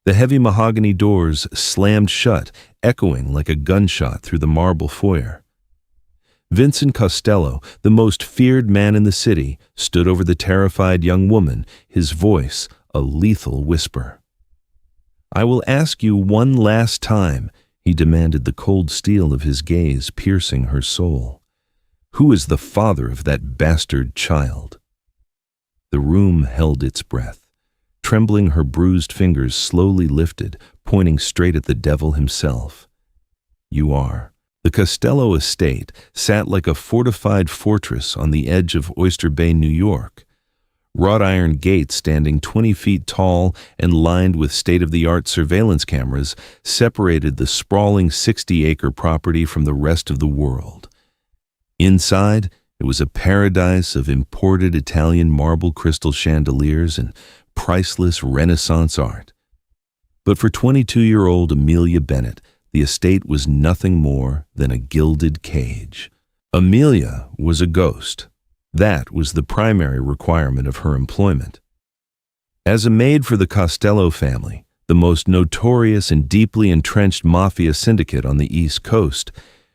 The heavy mahogany doors slammed shut, echoing like a gunshot through the marble foyer. Vincent Costello, the most feared man in the city, stood over the terrified young woman, his voice a lethal whisper. "I will ask you one last time," he demanded, the cold steel of his gaze piercing her soul. "Who is the father of that bastard child?" The room held its breath. Trembling, her bruised fingers slowly lifted, pointing straight at the devil himself. "You are." The Costello estate sat like a fortified fortress on the edge of Oyster Bay, New York. Wrought iron gates standing 20 feet tall and lined with state-of-the-art surveillance cameras separated the sprawling 60-acre property from the rest of the world. Inside, it was a paradise of imported Italian marble crystal chandeliers and priceless Renaissance art. But for 22-year-old Amelia Bennett, the estate was nothing more than a gilded cage. Amelia was a ghost. That was the primary requirement of her employment. As a maid for the Costello family, the most notorious and deeply entrenched mafia syndicate on the East Coast,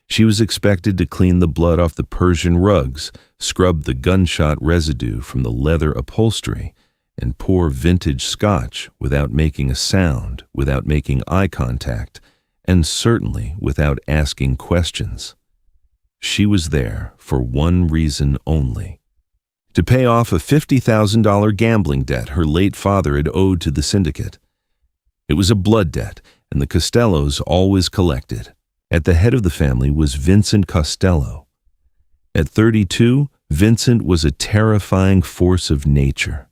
she was expected to clean the blood off the Persian rugs, scrub the gunshot residue from the leather upholstery, and pour vintage scotch without making a sound, without making eye contact, and certainly without asking questions. She was there for one reason only: to pay off a $50,000 gambling debt her late father had owed to the syndicate. It was a blood debt, and the Costellos always collected. At the head of the family was Vincent Costello. At 32, Vincent was a terrifying force of nature.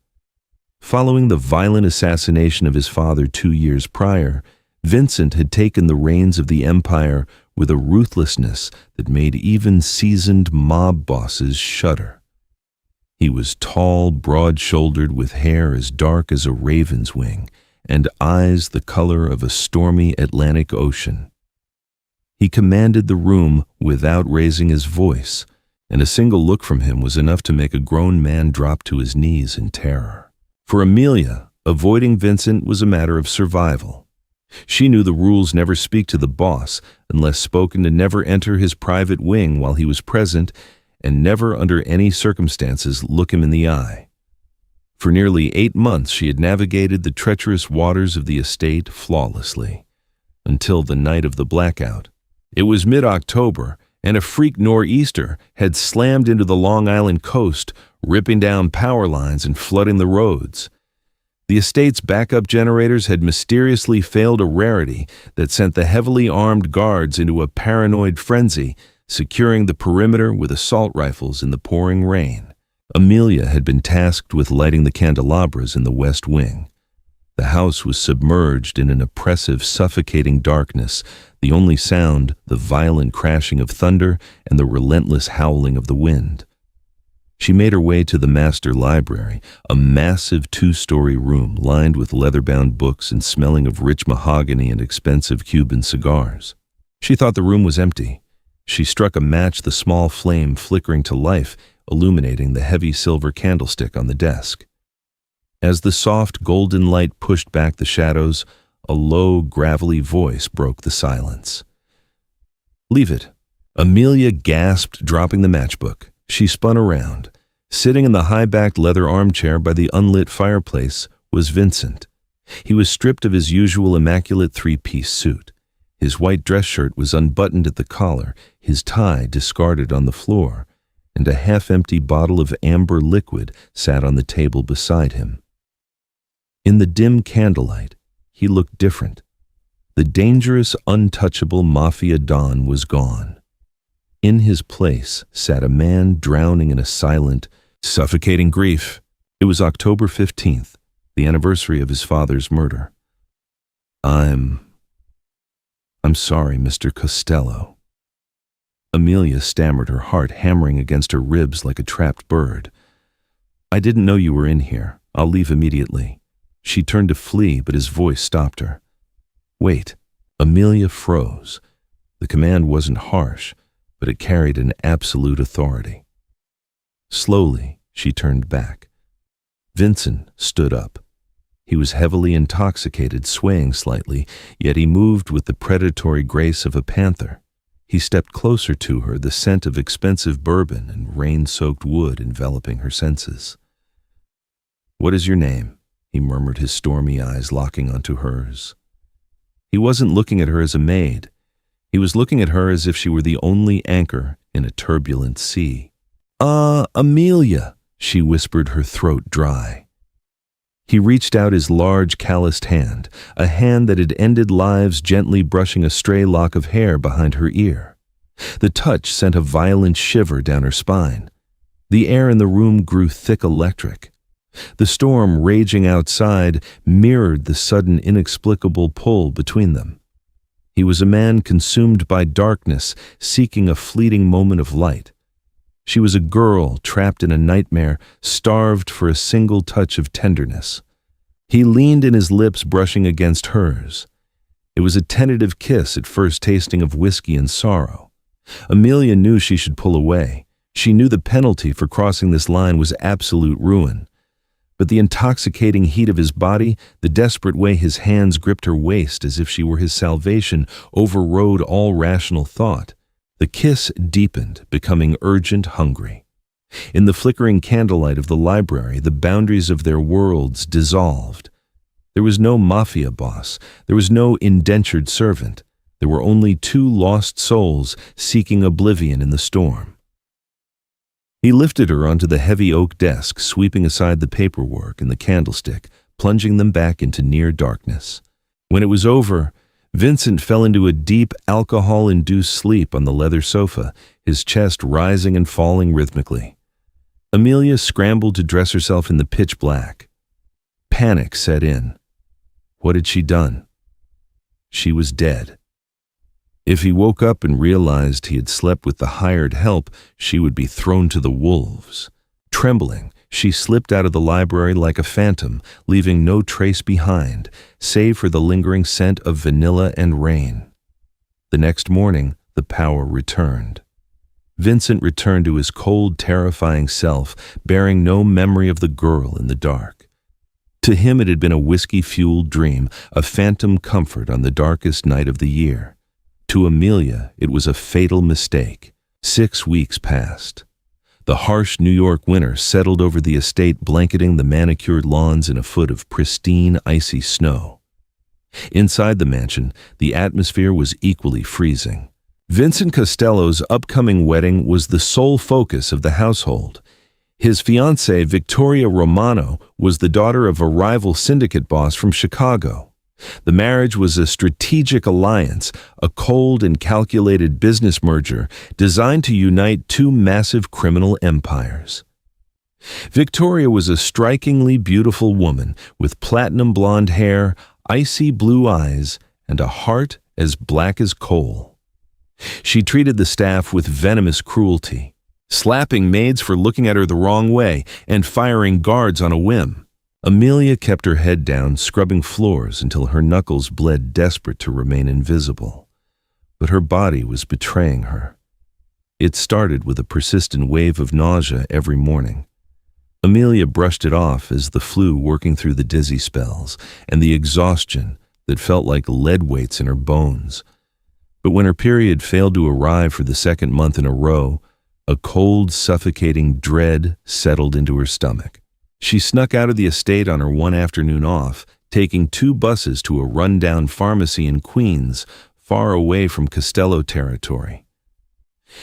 Following the violent assassination of his father 2 years prior, Vincent had taken the reins of the empire with a ruthlessness that made even seasoned mob bosses shudder. He was tall, broad-shouldered, with hair as dark as a raven's wing and eyes the color of a stormy Atlantic Ocean. He commanded the room without raising his voice, and a single look from him was enough to make a grown man drop to his knees in terror. For Amelia, avoiding Vincent was a matter of survival. She knew the rules: never speak to the boss unless spoken to, never enter his private wing while he was present, and never under any circumstances look him in the eye. For nearly 8 months she had navigated the treacherous waters of the estate flawlessly, until the night of the blackout. It was mid-October, and a freak nor'easter had slammed into the Long Island coast, ripping down power lines and flooding the roads. The estate's backup generators had mysteriously failed, a rarity that sent the heavily armed guards into a paranoid frenzy, securing the perimeter with assault rifles in the pouring rain. Amelia had been tasked with lighting the candelabras in the West Wing. The house was submerged in an oppressive, suffocating darkness, the only sound the violent crashing of thunder and the relentless howling of the wind. She made her way to the master library, a massive 2-story room lined with leather-bound books and smelling of rich mahogany and expensive Cuban cigars. She thought the room was empty. She struck a match, the small flame flickering to life, illuminating the heavy silver candlestick on the desk. As the soft golden light pushed back the shadows, a low, gravelly voice broke the silence. "Leave it." Amelia gasped, dropping the matchbook. She spun around. Sitting in the high-backed leather armchair by the unlit fireplace was Vincent. He was stripped of his usual immaculate 3-piece suit. His white dress shirt was unbuttoned at the collar, his tie discarded on the floor, and a half-empty bottle of amber liquid sat on the table beside him. In the dim candlelight, he looked different. The dangerous, untouchable mafia don was gone. In his place sat a man drowning in a silent, suffocating grief. It was October 15th, the anniversary of his father's murder. I'm sorry, Mr. Costello." Amelia stammered, her heart hammering against her ribs like a trapped bird. "I didn't know you were in here. I'll leave immediately." She turned to flee, but his voice stopped her. "Wait." Amelia froze. The command wasn't harsh, but it carried an absolute authority. Slowly, she turned back. Vincent stood up. He was heavily intoxicated, swaying slightly, yet he moved with the predatory grace of a panther. He stepped closer to her, the scent of expensive bourbon and rain-soaked wood enveloping her senses. "What is your name?" he murmured, his stormy eyes locking onto hers. He wasn't looking at her as a maid. He was looking at her as if she were the only anchor in a turbulent sea. Amelia," she whispered, her throat dry. He reached out his large, calloused hand, a hand that had ended lives, gently brushing a stray lock of hair behind her ear. The touch sent a violent shiver down her spine. The air in the room grew thick electric. The storm raging outside mirrored the sudden, inexplicable pull between them. He was a man consumed by darkness, seeking a fleeting moment of light. She was a girl trapped in a nightmare, starved for a single touch of tenderness. He leaned in, his lips brushing against hers. It was a tentative kiss at first, tasting of whiskey and sorrow. Amelia knew she should pull away. She knew the penalty for crossing this line was absolute ruin. But the intoxicating heat of his body, the desperate way his hands gripped her waist as if she were his salvation, overrode all rational thought. The kiss deepened, becoming urgent, hungry. In the flickering candlelight of the library, the boundaries of their worlds dissolved. There was no mafia boss. There was no indentured servant. There were only two lost souls seeking oblivion in the storm. He lifted her onto the heavy oak desk, sweeping aside the paperwork and the candlestick, plunging them back into near darkness. When it was over, Vincent fell into a deep, alcohol-induced sleep on the leather sofa, his chest rising and falling rhythmically. Amelia scrambled to dress herself in the pitch black. Panic set in. What had she done? She was dead. If he woke up and realized he had slept with the hired help, she would be thrown to the wolves. Trembling, she slipped out of the library like a phantom, leaving no trace behind, save for the lingering scent of vanilla and rain. The next morning, the power returned. Vincent returned to his cold, terrifying self, bearing no memory of the girl in the dark. To him it had been a whiskey-fueled dream, a phantom comfort on the darkest night of the year. To Amelia, it was a fatal mistake. 6 weeks passed. The harsh New York winter settled over the estate, blanketing the manicured lawns in a foot of pristine, icy snow. Inside the mansion, the atmosphere was equally freezing. Vincent Costello's upcoming wedding was the sole focus of the household. His fiancée, Victoria Romano, was the daughter of a rival syndicate boss from Chicago. The marriage was a strategic alliance, a cold and calculated business merger designed to unite two massive criminal empires. Victoria was a strikingly beautiful woman with platinum blonde hair, icy blue eyes, and a heart as black as coal. She treated the staff with venomous cruelty, slapping maids for looking at her the wrong way and firing guards on a whim. Amelia kept her head down, scrubbing floors until her knuckles bled, desperate to remain invisible. But her body was betraying her. It started with a persistent wave of nausea every morning. Amelia brushed it off as the flu working through the dizzy spells and the exhaustion that felt like lead weights in her bones. But when her period failed to arrive for the second month in a row, a cold, suffocating dread settled into her stomach. She snuck out of the estate on her one afternoon off, taking 2 buses to a rundown pharmacy in Queens, far away from Costello territory.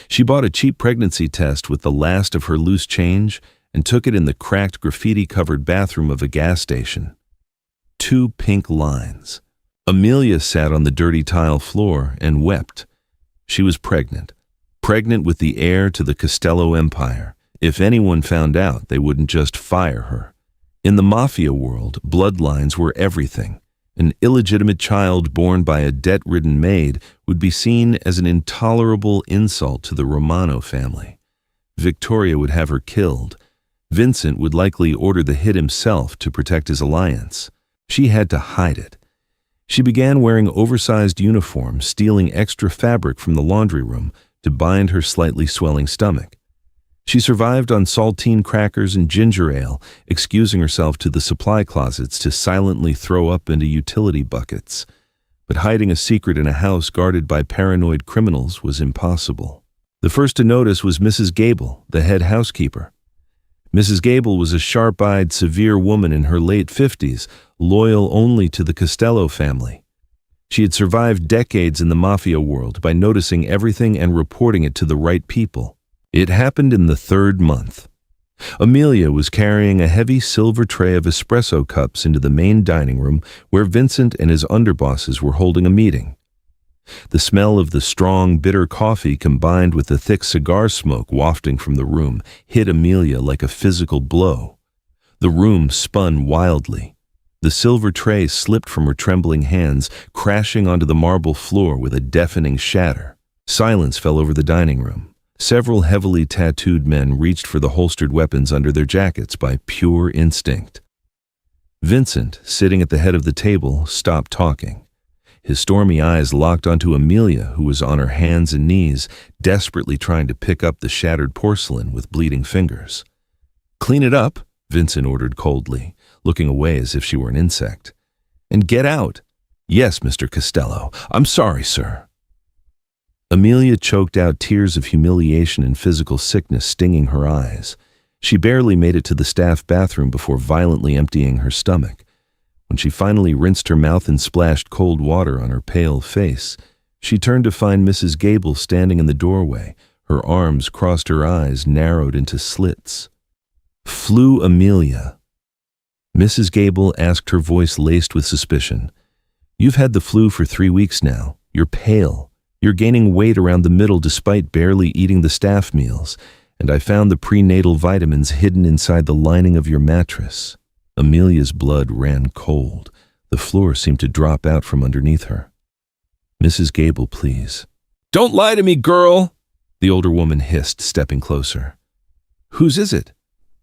She bought a cheap pregnancy test with the last of her loose change and took it in the cracked, graffiti-covered bathroom of a gas station. 2 pink lines. Amelia sat on the dirty tile floor and wept. She was pregnant with the heir to the Costello empire. If anyone found out, they wouldn't just fire her. In the mafia world, bloodlines were everything. An illegitimate child born by a debt-ridden maid would be seen as an intolerable insult to the Romano family. Victoria would have her killed. Vincent would likely order the hit himself to protect his alliance. She had to hide it. She began wearing oversized uniforms, stealing extra fabric from the laundry room to bind her slightly swelling stomach. She survived on saltine crackers and ginger ale, excusing herself to the supply closets to silently throw up into utility buckets. But hiding a secret in a house guarded by paranoid criminals was impossible. The first to notice was Mrs. Gable, the head housekeeper. Mrs. Gable was a sharp-eyed, severe woman in her late 50s, loyal only to the Costello family. She had survived decades in the mafia world by noticing everything and reporting it to the right people. It happened in the third month. Amelia was carrying a heavy silver tray of espresso cups into the main dining room where Vincent and his underbosses were holding a meeting. The smell of the strong, bitter coffee combined with the thick cigar smoke wafting from the room hit Amelia like a physical blow. The room spun wildly. The silver tray slipped from her trembling hands, crashing onto the marble floor with a deafening shatter. Silence fell over the dining room. Several heavily tattooed men reached for the holstered weapons under their jackets by pure instinct. Vincent, sitting at the head of the table, stopped talking. His stormy eyes locked onto Amelia, who was on her hands and knees, desperately trying to pick up the shattered porcelain with bleeding fingers. "Clean it up," Vincent ordered coldly, looking away as if she were an insect. "And get out." "Yes, Mr. Costello. I'm sorry, sir." Amelia choked out tears of humiliation and physical sickness stinging her eyes. She barely made it to the staff bathroom before violently emptying her stomach. When she finally rinsed her mouth and splashed cold water on her pale face, she turned to find Mrs. Gable standing in the doorway, her arms crossed, her eyes narrowed into slits. "Flu, Amelia?" Mrs. Gable asked, her voice laced with suspicion. "You've had the flu for 3 weeks now. You're pale. You're gaining weight around the middle despite barely eating the staff meals, and I found the prenatal vitamins hidden inside the lining of your mattress." Amelia's blood ran cold. The floor seemed to drop out from underneath her. "Mrs. Gable, please." "Don't lie to me, girl!" the older woman hissed, stepping closer. "Whose is it?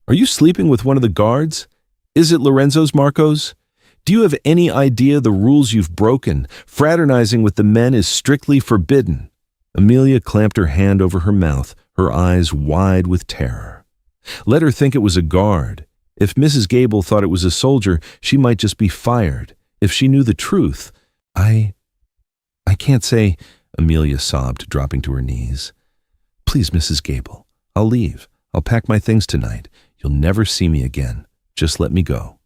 Are you sleeping with one of the guards? Is it Lorenzo's, Marcos? Do you have any idea the rules you've broken? Fraternizing with the men is strictly forbidden." Amelia clamped her hand over her mouth, her eyes wide with terror. Let her think it was a guard. If Mrs. Gable thought it was a soldier, she might just be fired. If she knew the truth, I can't say," Amelia sobbed, dropping to her knees. "Please, Mrs. Gable, I'll leave. I'll pack my things tonight. You'll never see me again. Just let me go."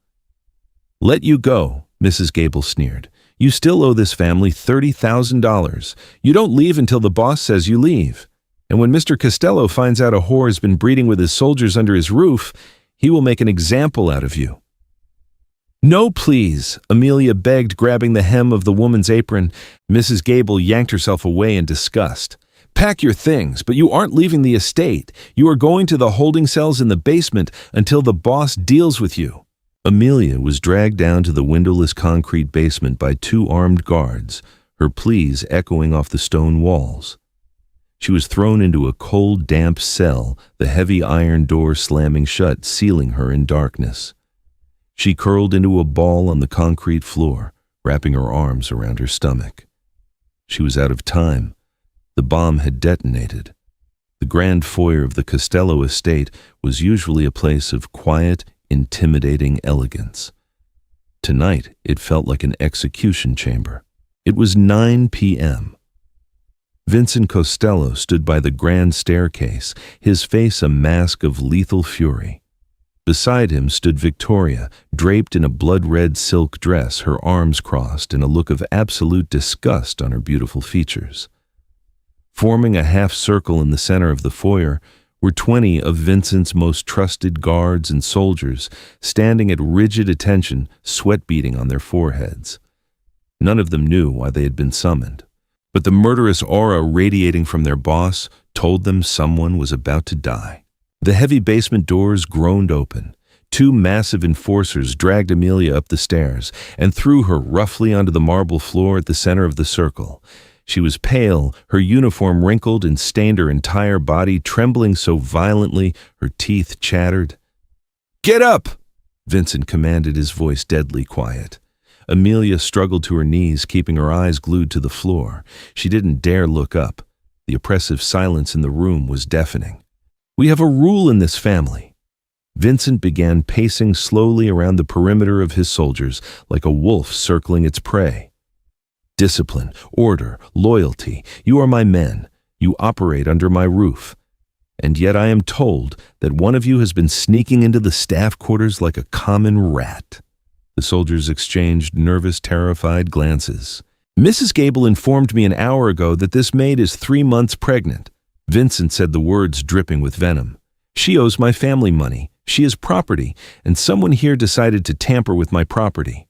"Let you go," Mrs. Gable sneered. "You still owe this family $30,000. You don't leave until the boss says you leave. And when Mr. Costello finds out a whore has been breeding with his soldiers under his roof, he will make an example out of you." "No, please," Amelia begged, grabbing the hem of the woman's apron. Mrs. Gable yanked herself away in disgust. "Pack your things, but you aren't leaving the estate. You are going to the holding cells in the basement until the boss deals with you." Amelia was dragged down to the windowless concrete basement by 2 armed guards, her pleas echoing off the stone walls. She was thrown into a cold, damp cell, the heavy iron door slamming shut, sealing her in darkness. She curled into a ball on the concrete floor, wrapping her arms around her stomach. She was out of time. The bomb had detonated. The grand foyer of the Costello estate was usually a place of quiet, intimidating elegance. Tonight, it felt like an execution chamber. It was 9 p.m. Vincent Costello stood by the grand staircase, his face a mask of lethal fury. Beside him stood Victoria, draped in a blood-red silk dress, her arms crossed and a look of absolute disgust on her beautiful features. Forming a half-circle in the center of the foyer were 20 of Vincent's most trusted guards and soldiers, standing at rigid attention, sweat beading on their foreheads. None of them knew why they had been summoned, but the murderous aura radiating from their boss told them someone was about to die. The heavy basement doors groaned open. 2 massive enforcers dragged Amelia up the stairs and threw her roughly onto the marble floor at the center of the circle. She was pale, her uniform wrinkled and stained her entire body, trembling so violently her teeth chattered. "Get up!" Vincent commanded, his voice deadly quiet. Amelia struggled to her knees, keeping her eyes glued to the floor. She didn't dare look up. The oppressive silence in the room was deafening. We have a rule in this family." Vincent began pacing slowly around the perimeter of his soldiers like a wolf circling its prey. "Discipline, order, loyalty. You are my men. You operate under my roof. And yet I am told that one of you has been sneaking into the staff quarters like a common rat." The soldiers exchanged nervous, terrified glances. "Mrs. Gable informed me an hour ago that this maid is 3 months pregnant." Vincent said, the words dripping with venom. "She owes my family money. She is property, and someone here decided to tamper with my property."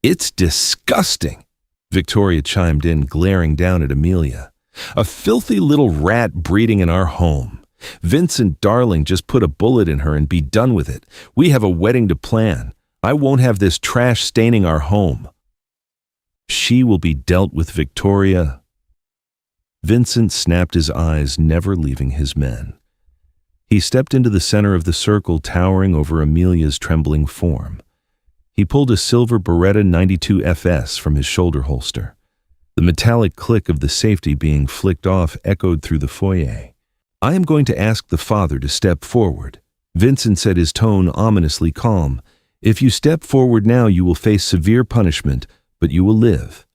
"It's disgusting," Victoria chimed in, glaring down at Amelia. "A filthy little rat breeding in our home. Vincent, darling, just put a bullet in her and be done with it. We have a wedding to plan. I won't have this trash staining our home." "She will be dealt with, Victoria." Vincent snapped his eyes, never leaving his men. He stepped into the center of the circle, towering over Amelia's trembling form. He pulled a silver Beretta 92 FS from his shoulder holster. The metallic click of the safety being flicked off echoed through the foyer. "I am going to ask the father to step forward." Vincent said, his tone ominously calm. "If you step forward now, you will face severe punishment, but you will live.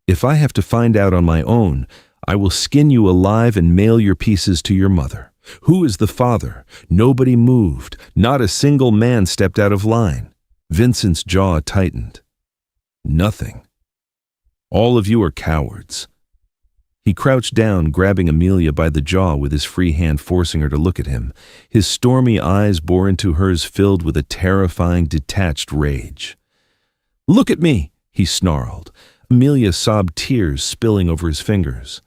If I have to find out on my own, I will skin you alive and mail your pieces to your mother." Who is the father? Nobody moved. Not a single man stepped out of line. Vincent's jaw tightened. "Nothing. All of you are cowards." He crouched down, grabbing Amelia by the jaw with his free hand, forcing her to look at him. His stormy eyes bore into hers, filled with a terrifying, detached rage. "Look at me," he snarled. Amelia sobbed, tears spilling over his fingers.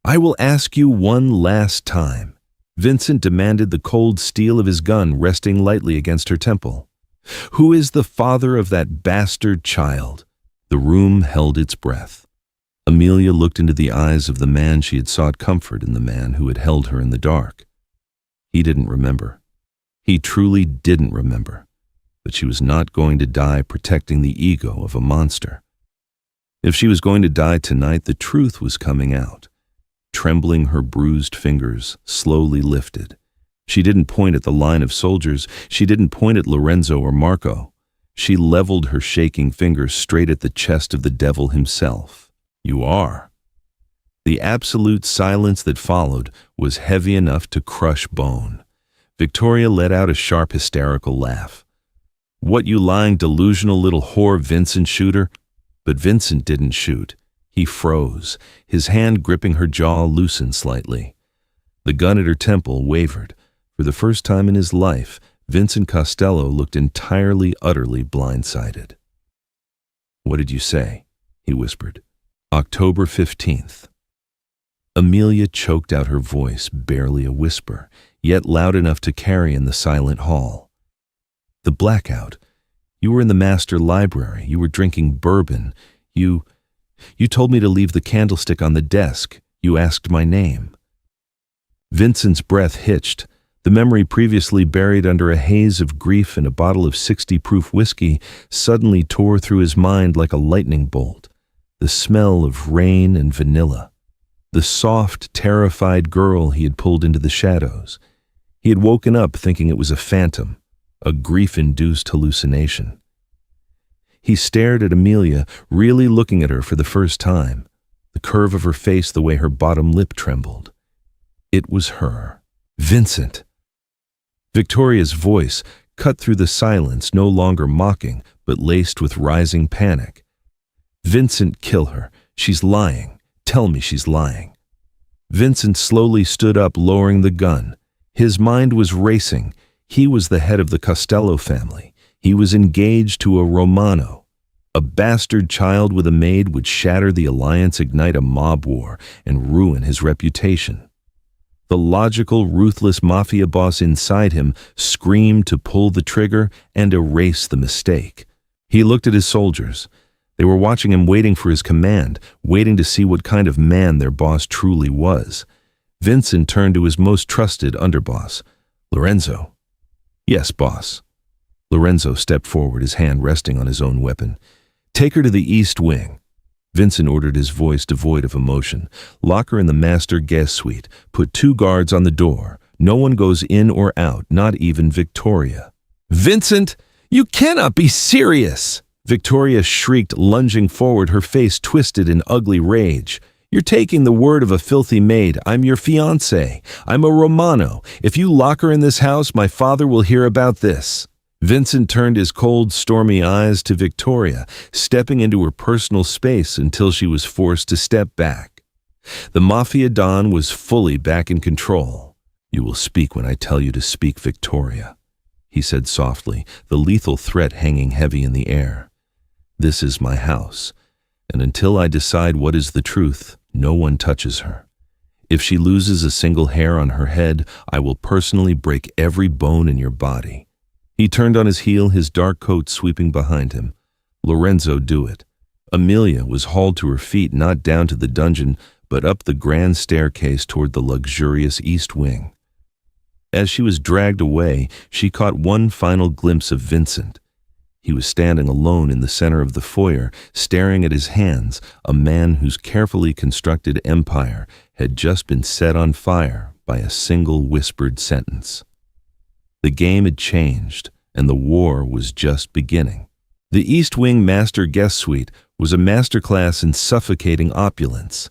"I will ask you one last time." Vincent demanded, the cold steel of his gun resting lightly against her temple. "Who is the father of that bastard child?" The room held its breath. Amelia looked into the eyes of the man she had sought comfort in, the man who had held her in the dark. He didn't remember. He truly didn't remember. But she was not going to die protecting the ego of a monster. If she was going to die tonight, the truth was coming out. Trembling, her bruised fingers slowly lifted. She didn't point at the line of soldiers. She didn't point at Lorenzo or Marco. She leveled her shaking fingers straight at the chest of the devil himself. "You are." The absolute silence that followed was heavy enough to crush bone. Victoria let out a sharp, hysterical laugh. "What, you lying, delusional little whore, Vincent Shooter?" But Vincent didn't shoot. He froze. His hand gripping her jaw loosened slightly. The gun at her temple wavered. For the first time in his life, Vincent Costello looked entirely, utterly blindsided. "What did you say?" he whispered. "October 15th. Amelia choked out her voice, barely a whisper, yet loud enough to carry in the silent hall. "The blackout. You were in the master library. You were drinking bourbon. You told me to leave the candlestick on the desk. You asked my name." Vincent's breath hitched. The memory previously buried under a haze of grief and a bottle of 60-proof whiskey suddenly tore through his mind like a lightning bolt. The smell of rain and vanilla. The soft, terrified girl he had pulled into the shadows. He had woken up thinking it was a phantom, a grief-induced hallucination. He stared at Amelia, really looking at her for the first time. The curve of her face, the way her bottom lip trembled. It was her. "Vincent!" Victoria's voice cut through the silence, no longer mocking, but laced with rising panic. "Vincent, kill her. She's lying. Tell me she's lying." Vincent slowly stood up, lowering the gun. His mind was racing. He was the head of the Costello family. He was engaged to a Romano. A bastard child with a maid would shatter the alliance, ignite a mob war, and ruin his reputation. The logical, ruthless mafia boss inside him screamed to pull the trigger and erase the mistake. He looked at his soldiers. They were watching him, waiting for his command, waiting to see what kind of man their boss truly was. Vincent turned to his most trusted underboss. "Lorenzo." "Yes, boss." Lorenzo stepped forward, his hand resting on his own weapon. "Take her to the East Wing." Vincent ordered, his voice devoid of emotion. "Lock her in the master guest suite. Put 2 guards on the door. No one goes in or out, not even Victoria. "Vincent, you cannot be serious!" Victoria shrieked, lunging forward, her face twisted in ugly rage. "You're taking the word of a filthy maid. I'm your fiancé. I'm a Romano. If you lock her in this house, my father will hear about this." Vincent turned his cold, stormy eyes to Victoria, stepping into her personal space until she was forced to step back. The Mafia Don was fully back in control. "You will speak when I tell you to speak, Victoria," he said softly, the lethal threat hanging heavy in the air. "This is my house, and until I decide what is the truth, no one touches her. If she loses a single hair on her head, I will personally break every bone in your body." He turned on his heel, his dark coat sweeping behind him. "Lorenzo, do it." Amelia was hauled to her feet, not down to the dungeon, but up the grand staircase toward the luxurious east wing. As she was dragged away, she caught one final glimpse of Vincent. He was standing alone in the center of the foyer, staring at his hands, a man whose carefully constructed empire had just been set on fire by a single whispered sentence. The game had changed, and the war was just beginning. The East Wing Master Guest Suite was a masterclass in suffocating opulence.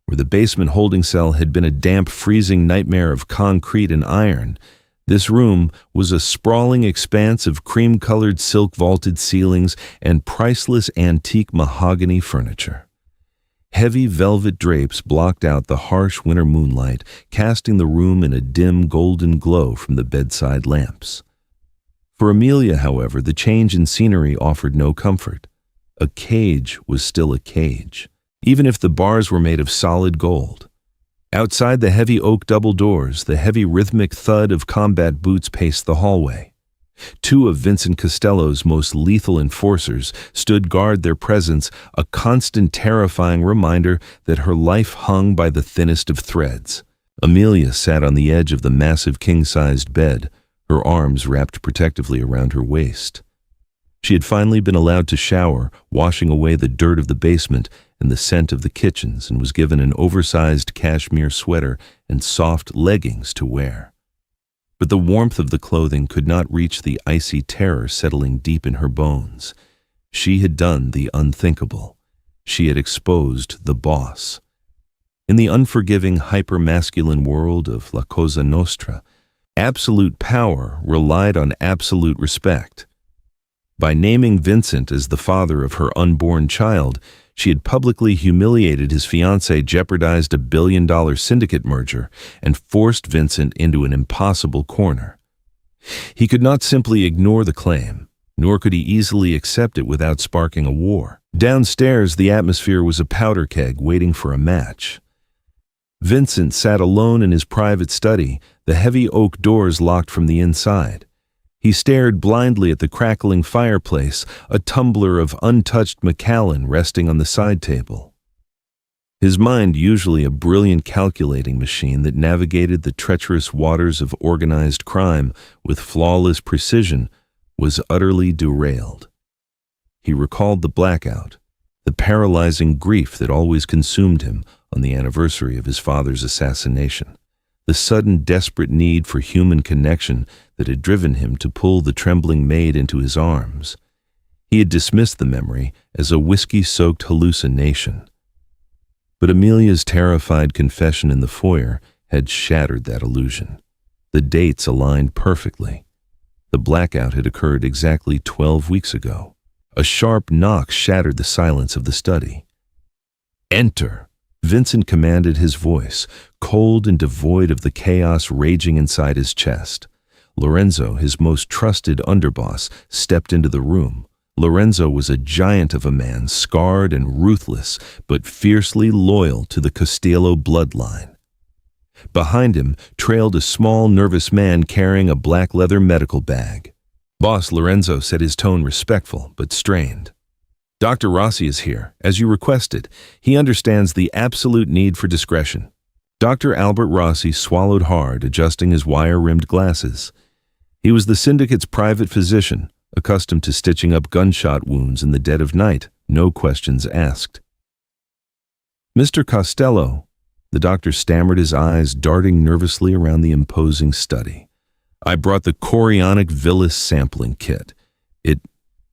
Where the basement holding cell had been a damp, freezing nightmare of concrete and iron, this room was a sprawling expanse of cream-colored silk-vaulted ceilings and priceless antique mahogany furniture. Heavy velvet drapes blocked out the harsh winter moonlight, casting the room in a dim golden glow from the bedside lamps. For Amelia, however, the change in scenery offered no comfort. A cage was still a cage, even if the bars were made of solid gold. Outside the heavy oak double doors, the heavy rhythmic thud of combat boots paced the hallway. Two of Vincent Costello's most lethal enforcers stood guard their presence, a constant terrifying reminder that her life hung by the thinnest of threads. Amelia sat on the edge of the massive king-sized bed, her arms wrapped protectively around her waist. She had finally been allowed to shower, washing away the dirt of the basement and the scent of the kitchens, and was given an oversized cashmere sweater and soft leggings to wear. But the warmth of the clothing could not reach the icy terror settling deep in her bones. She had done the unthinkable. She had exposed the boss. In the unforgiving, hyper-masculine world of La Cosa Nostra, absolute power relied on absolute respect. By naming Vincent as the father of her unborn child, she had publicly humiliated his fiancée, jeopardized a billion-dollar syndicate merger, and forced Vincent into an impossible corner. He could not simply ignore the claim, nor could he easily accept it without sparking a war. Downstairs, the atmosphere was a powder keg waiting for a match. Vincent sat alone in his private study, the heavy oak doors locked from the inside. He stared blindly at the crackling fireplace, a tumbler of untouched Macallan resting on the side table. His mind, usually a brilliant calculating machine that navigated the treacherous waters of organized crime with flawless precision, was utterly derailed. He recalled the blackout, the paralyzing grief that always consumed him on the anniversary of his father's assassination, the sudden desperate need for human connection that had driven him to pull the trembling maid into his arms. He had dismissed the memory as a whiskey-soaked hallucination. But Amelia's terrified confession in the foyer had shattered that illusion. The dates aligned perfectly. The blackout had occurred exactly 12 weeks ago. A sharp knock shattered the silence of the study. "Enter!" Vincent commanded, his voice, cold and devoid of the chaos raging inside his chest. Lorenzo, his most trusted underboss, stepped into the room. Lorenzo was a giant of a man, scarred and ruthless, but fiercely loyal to the Costello bloodline. Behind him trailed a small, nervous man carrying a black leather medical bag. "Boss," Lorenzo said, his tone respectful but strained. "Dr. Rossi is here, as you requested. He understands the absolute need for discretion." Dr. Albert Rossi swallowed hard, adjusting his wire-rimmed glasses. He was the syndicate's private physician, accustomed to stitching up gunshot wounds in the dead of night, no questions asked. "Mr. Costello," The doctor stammered, his eyes darting nervously around the imposing study. "I brought the chorionic villus sampling kit.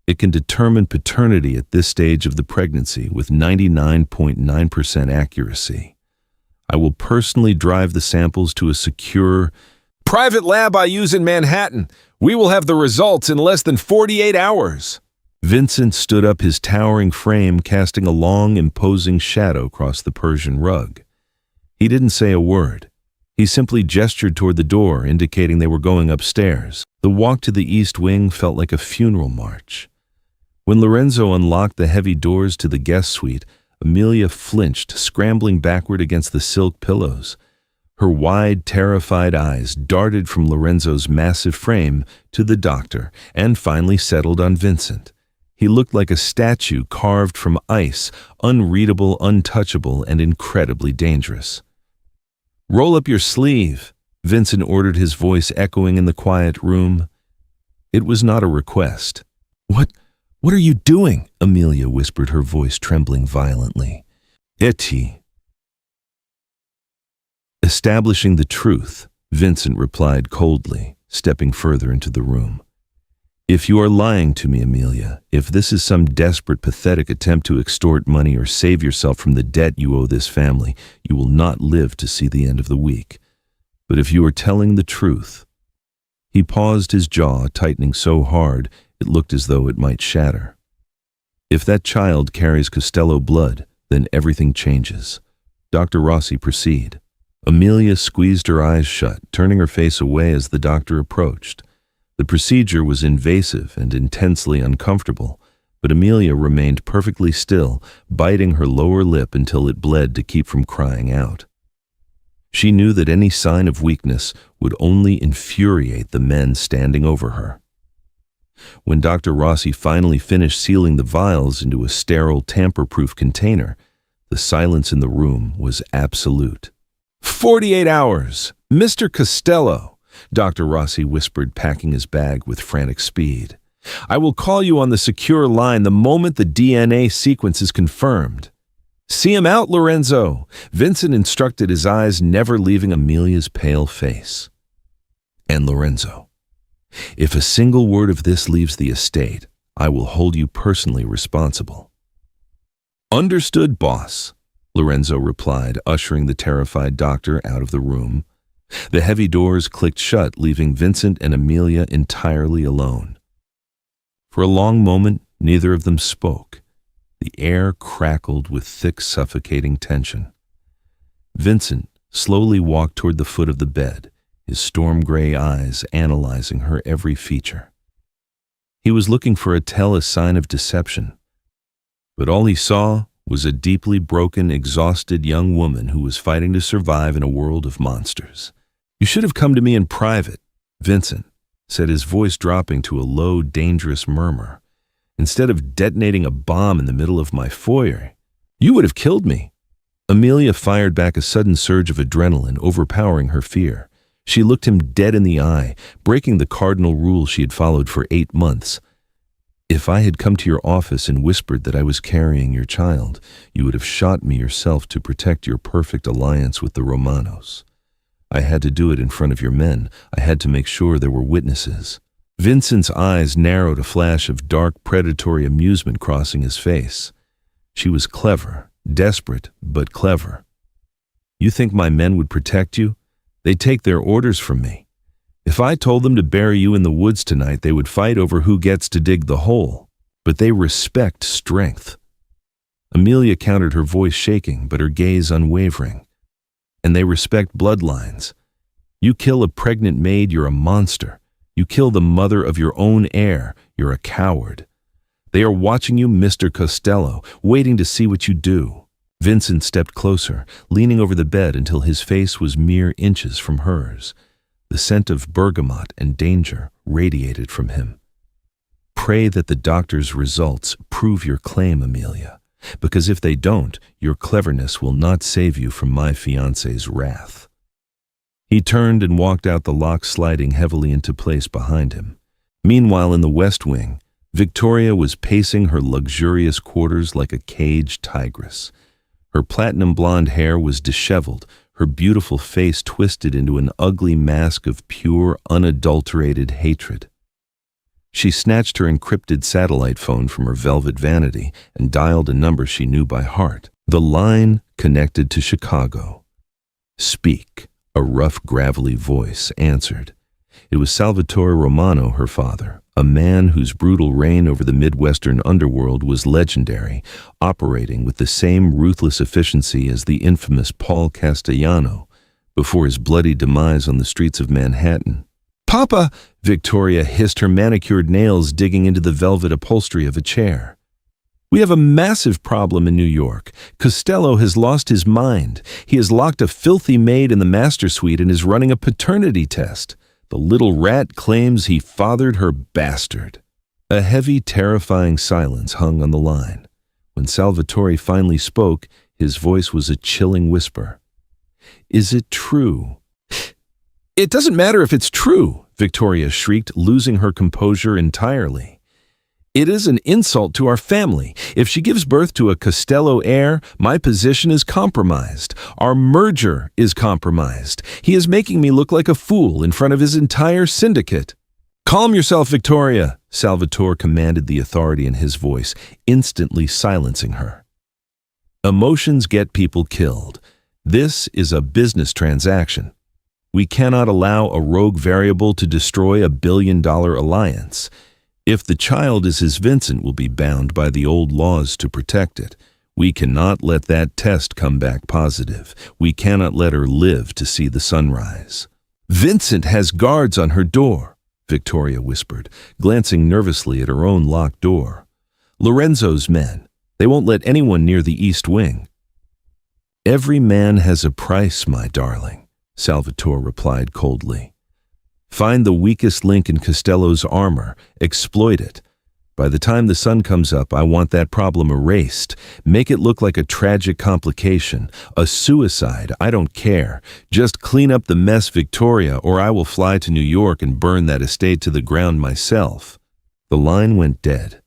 It can determine paternity at this stage of the pregnancy with 99.9% accuracy. I will personally drive the samples to a secure private lab I use in Manhattan. We will have the results in less than 48 hours." Vincent stood up, his towering frame casting a long, imposing shadow across the Persian rug. He didn't say a word. He simply gestured toward the door, indicating they were going upstairs. The walk to the East Wing felt like a funeral march. When Lorenzo unlocked the heavy doors to the guest suite, Amelia flinched, scrambling backward against the silk pillows. Her wide, terrified eyes darted from Lorenzo's massive frame to the doctor and finally settled on Vincent. He looked like a statue carved from ice, unreadable, untouchable, and incredibly dangerous. "Roll up your sleeve," Vincent ordered, his voice echoing in the quiet room. It was not a request. What are you doing?" Amelia whispered, her voice trembling violently. "Eti." "Establishing the truth," Vincent replied coldly, stepping further into the room. "If you are lying to me, Amelia, if this is some desperate, pathetic attempt to extort money or save yourself from the debt you owe this family, you will not live to see the end of the week. But if you are telling the truth—" He paused, his jaw tightening so hard it looked as though it might shatter. "If that child carries Costello blood, then everything changes. Dr. Rossi, proceed." Amelia squeezed her eyes shut, turning her face away as the doctor approached. The procedure was invasive and intensely uncomfortable, but Amelia remained perfectly still, biting her lower lip until it bled to keep from crying out. She knew that any sign of weakness would only infuriate the men standing over her. When Dr. Rossi finally finished sealing the vials into a sterile, tamper-proof container, the silence in the room was absolute. 48 hours! Mr. Costello!" Dr. Rossi whispered, packing his bag with frantic speed. "I will call you on the secure line the moment the DNA sequence is confirmed." "See him out, Lorenzo!" Vincent instructed, his eyes never leaving Amelia's pale face. "And Lorenzo, if a single word of this leaves the estate, I will hold you personally responsible." "Understood, boss," Lorenzo replied, ushering the terrified doctor out of the room. The heavy doors clicked shut, leaving Vincent and Amelia entirely alone. For a long moment, neither of them spoke. The air crackled with thick, suffocating tension. Vincent slowly walked toward the foot of the bed, his storm-gray eyes analyzing her every feature. He was looking for a sign of deception, but all he saw was a deeply broken, exhausted young woman who was fighting to survive in a world of monsters. "You should have come to me in private," Vincent said, his voice dropping to a low, dangerous murmur. "Instead of detonating a bomb in the middle of my foyer, you would have killed me." Amelia fired back, a sudden surge of adrenaline overpowering her fear. She looked him dead in the eye, breaking the cardinal rule she had followed for 8 months. "If I had come to your office and whispered that I was carrying your child, you would have shot me yourself to protect your perfect alliance with the Romanos. I had to do it in front of your men. I had to make sure there were witnesses." Vincent's eyes narrowed, a flash of dark, predatory amusement crossing his face. She was clever, desperate, but clever. "You think my men would protect you? They take their orders from me. If I told them to bury you in the woods tonight, they would fight over who gets to dig the hole. But they respect strength." Amelia countered, her voice shaking, but her gaze unwavering. "And they respect bloodlines. You kill a pregnant maid, you're a monster. You kill the mother of your own heir, you're a coward. They are watching you, Mr. Costello, waiting to see what you do." Vincent stepped closer, leaning over the bed until his face was mere inches from hers. The scent of bergamot and danger radiated from him. "Pray that the doctor's results prove your claim, Amelia, because if they don't, your cleverness will not save you from my fiancé's wrath." He turned and walked out, the lock sliding heavily into place behind him. Meanwhile, in the West Wing, Victoria was pacing her luxurious quarters like a caged tigress. Her platinum blonde hair was disheveled, her beautiful face twisted into an ugly mask of pure, unadulterated hatred. She snatched her encrypted satellite phone from her velvet vanity and dialed a number she knew by heart. The line connected to Chicago. "Speak," a rough, gravelly voice answered. It was Salvatore Romano, her father, a man whose brutal reign over the Midwestern underworld was legendary, operating with the same ruthless efficiency as the infamous Paul Castellano before his bloody demise on the streets of Manhattan. "Papa!" Victoria hissed, her manicured nails digging into the velvet upholstery of a chair. "We have a massive problem in New York. Costello has lost his mind. He has locked a filthy maid in the master suite and is running a paternity test. The little rat claims he fathered her bastard." A heavy, terrifying silence hung on the line. When Salvatore finally spoke, his voice was a chilling whisper. "Is it true?" "It doesn't matter if it's true," Victoria shrieked, losing her composure entirely. "It is an insult to our family. If she gives birth to a Costello heir, my position is compromised. Our merger is compromised. He is making me look like a fool in front of his entire syndicate." "Calm yourself, Victoria," Salvatore commanded, the authority in his voice, instantly silencing her. "Emotions get people killed. This is a business transaction. We cannot allow a rogue variable to destroy a billion-dollar alliance. If the child is his, Vincent will be bound by the old laws to protect it. We cannot let that test come back positive. We cannot let her live to see the sunrise." "Vincent has guards on her door," Victoria whispered, glancing nervously at her own locked door. "Lorenzo's men. They won't let anyone near the East Wing." "Every man has a price, my darling," Salvatore replied coldly. "Find the weakest link in Costello's armor, exploit it. By the time the sun comes up, I want that problem erased. Make it look like a tragic complication, a suicide, I don't care. Just clean up the mess, Victoria, or I will fly to New York and burn that estate to the ground myself." The line went dead.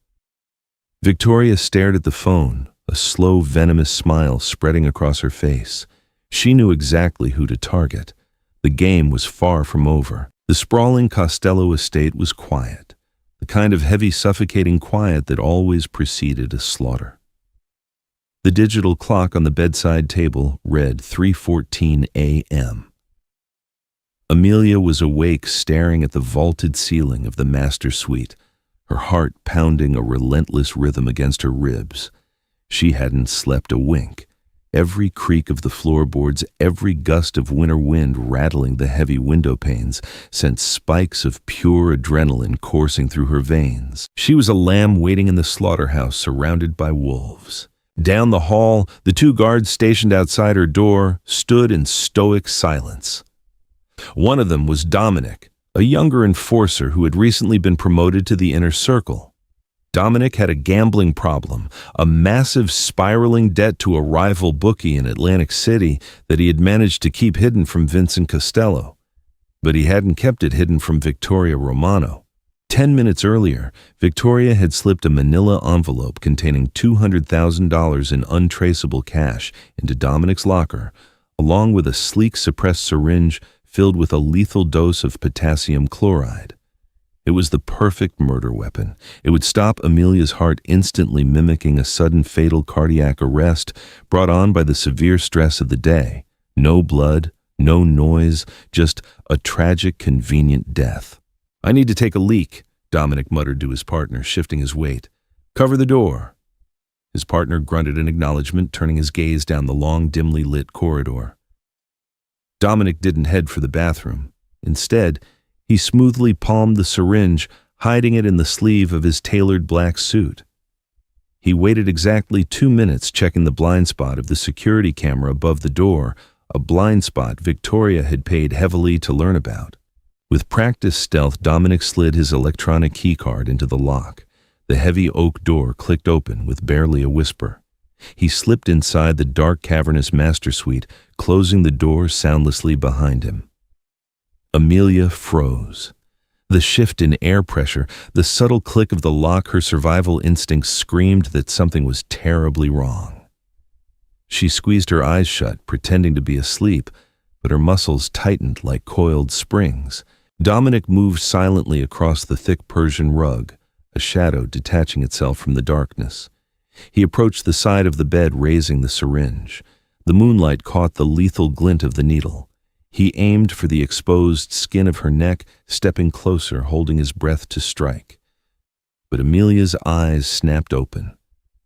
Victoria stared at the phone, a slow, venomous smile spreading across her face. She knew exactly who to target. The game was far from over. The sprawling Costello estate was quiet, the kind of heavy, suffocating quiet that always preceded a slaughter. The digital clock on the bedside table read 3:14 a.m. Amelia was awake, staring at the vaulted ceiling of the master suite, her heart pounding a relentless rhythm against her ribs. She hadn't slept a wink. Every creak of the floorboards, every gust of winter wind rattling the heavy window panes sent spikes of pure adrenaline coursing through her veins. She was a lamb waiting in the slaughterhouse, surrounded by wolves. Down the hall, the two guards stationed outside her door stood in stoic silence. One of them was Dominic, a younger enforcer who had recently been promoted to the inner circle. Dominic had a gambling problem, a massive spiraling debt to a rival bookie in Atlantic City that he had managed to keep hidden from Vincent Costello. But he hadn't kept it hidden from Victoria Romano. 10 minutes earlier, Victoria had slipped a manila envelope containing $200,000 in untraceable cash into Dominic's locker, along with a sleek suppressed syringe filled with a lethal dose of potassium chloride. It was the perfect murder weapon. It would stop Amelia's heart instantly, mimicking a sudden fatal cardiac arrest brought on by the severe stress of the day. No blood, no noise, just a tragic, convenient death. "I need to take a leak," Dominic muttered to his partner, shifting his weight. "Cover the door." His partner grunted in acknowledgement, turning his gaze down the long, dimly lit corridor. Dominic didn't head for the bathroom. Instead, he smoothly palmed the syringe, hiding it in the sleeve of his tailored black suit. He waited exactly 2 minutes, checking the blind spot of the security camera above the door, a blind spot Victoria had paid heavily to learn about. With practiced stealth, Dominic slid his electronic keycard into the lock. The heavy oak door clicked open with barely a whisper. He slipped inside the dark, cavernous master suite, closing the door soundlessly behind him. Amelia froze. The shift in air pressure, the subtle click of the lock, her survival instincts screamed that something was terribly wrong. She squeezed her eyes shut, pretending to be asleep, but her muscles tightened like coiled springs. Dominic moved silently across the thick Persian rug, a shadow detaching itself from the darkness. He approached the side of the bed, raising the syringe. The moonlight caught the lethal glint of the needle. He aimed for the exposed skin of her neck, stepping closer, holding his breath to strike. But Amelia's eyes snapped open.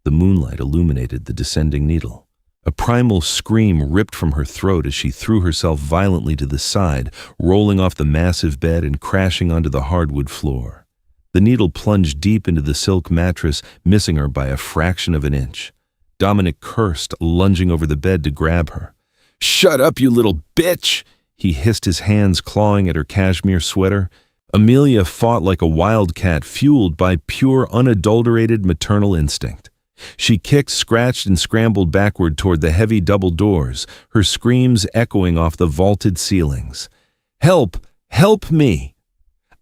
The moonlight illuminated the descending needle. A primal scream ripped from her throat as she threw herself violently to the side, rolling off the massive bed and crashing onto the hardwood floor. The needle plunged deep into the silk mattress, missing her by a fraction of an inch. Dominic cursed, lunging over the bed to grab her. "Shut up, you little bitch!" He hissed, his hands clawing at her cashmere sweater. Amelia fought like a wildcat, fueled by pure, unadulterated maternal instinct. She kicked, scratched, and scrambled backward toward the heavy double doors, her screams echoing off the vaulted ceilings. "Help! Help me!"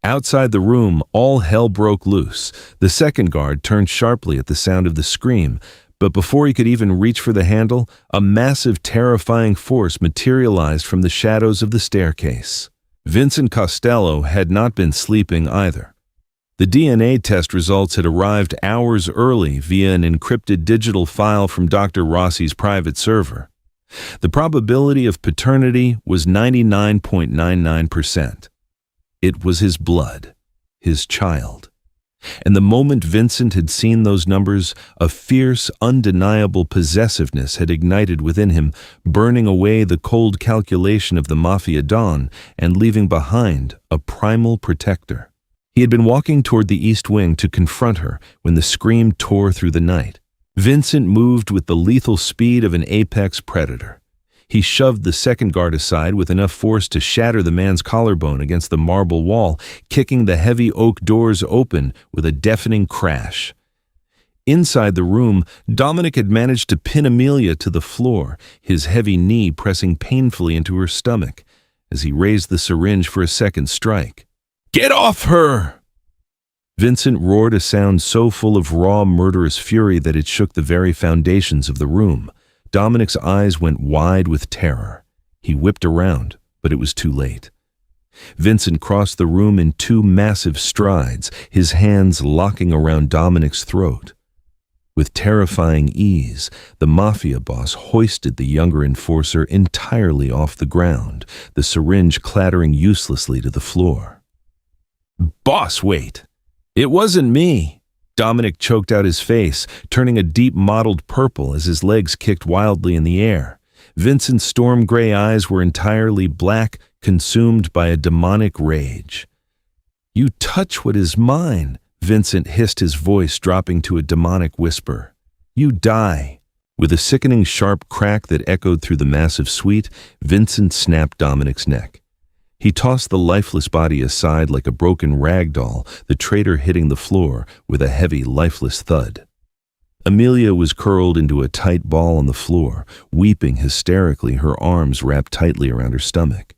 Outside the room, all hell broke loose. The second guard turned sharply at the sound of the scream, but before he could even reach for the handle, a massive, terrifying force materialized from the shadows of the staircase. Vincent Costello had not been sleeping either. The DNA test results had arrived hours early via an encrypted digital file from Dr. Rossi's private server. The probability of paternity was 99.99%. It was his blood, his child. And the moment Vincent had seen those numbers, a fierce, undeniable possessiveness had ignited within him, burning away the cold calculation of the Mafia Don and leaving behind a primal protector. He had been walking toward the east wing to confront her when the scream tore through the night. Vincent moved with the lethal speed of an apex predator. He shoved the second guard aside with enough force to shatter the man's collarbone against the marble wall, kicking the heavy oak doors open with a deafening crash. Inside the room, Dominic had managed to pin Amelia to the floor, his heavy knee pressing painfully into her stomach as he raised the syringe for a second strike. "Get off her!" Vincent roared a sound so full of raw, murderous fury that it shook the very foundations of the room. Dominic's eyes went wide with terror. He whipped around, but it was too late. Vincent crossed the room in two massive strides, his hands locking around Dominic's throat. With terrifying ease, the Mafia Boss hoisted the younger enforcer entirely off the ground, the syringe clattering uselessly to the floor. "Boss, wait! It wasn't me!" Dominic choked out his face, turning a deep mottled purple as his legs kicked wildly in the air. Vincent's storm gray eyes were entirely black, consumed by a demonic rage. "You touch what is mine," Vincent hissed, his voice dropping to a demonic whisper. "You die." With a sickening sharp crack that echoed through the massive suite, Vincent snapped Dominic's neck. He tossed the lifeless body aside like a broken rag doll, the traitor hitting the floor with a heavy, lifeless thud. Amelia was curled into a tight ball on the floor, weeping hysterically, her arms wrapped tightly around her stomach.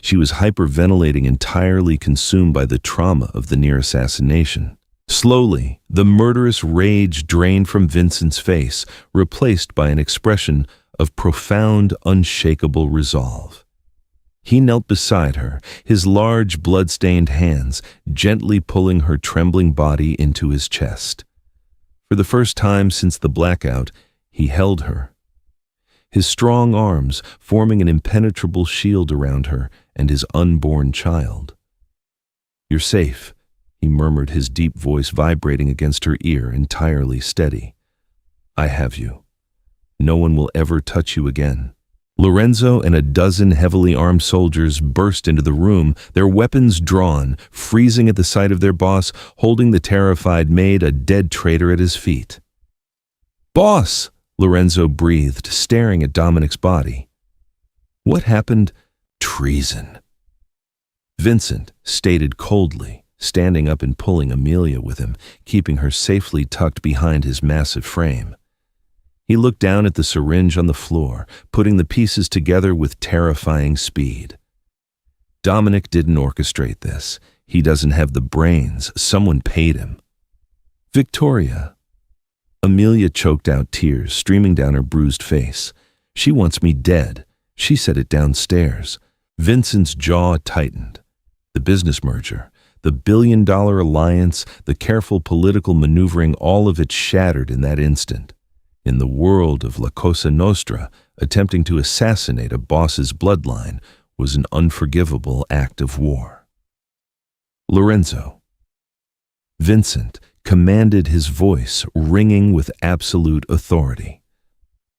She was hyperventilating, entirely consumed by the trauma of the near assassination. Slowly, the murderous rage drained from Vincent's face, replaced by an expression of profound, unshakable resolve. He knelt beside her, his large, blood-stained hands gently pulling her trembling body into his chest. For the first time since the blackout, he held her, his strong arms forming an impenetrable shield around her and his unborn child. "You're safe," he murmured, his deep voice vibrating against her ear, entirely steady. "I have you. No one will ever touch you again." Lorenzo and a dozen heavily armed soldiers burst into the room, their weapons drawn, freezing at the sight of their boss, holding the terrified maid, a dead traitor, at his feet. "Boss!" Lorenzo breathed, staring at Dominic's body. "What happened?" "Treason," Vincent stated coldly, standing up and pulling Amelia with him, keeping her safely tucked behind his massive frame. He looked down at the syringe on the floor, putting the pieces together with terrifying speed. "Dominic didn't orchestrate this. He doesn't have the brains. Someone paid him." "Victoria." Amelia choked out tears streaming down her bruised face. She wants me dead. She said it downstairs. Vincent's jaw tightened. The business merger, the billion-dollar alliance, the careful political maneuvering, all of it shattered in that instant. In the world of La Cosa Nostra, attempting to assassinate a boss's bloodline was an unforgivable act of war. Lorenzo. Vincent commanded, his voice ringing with absolute authority.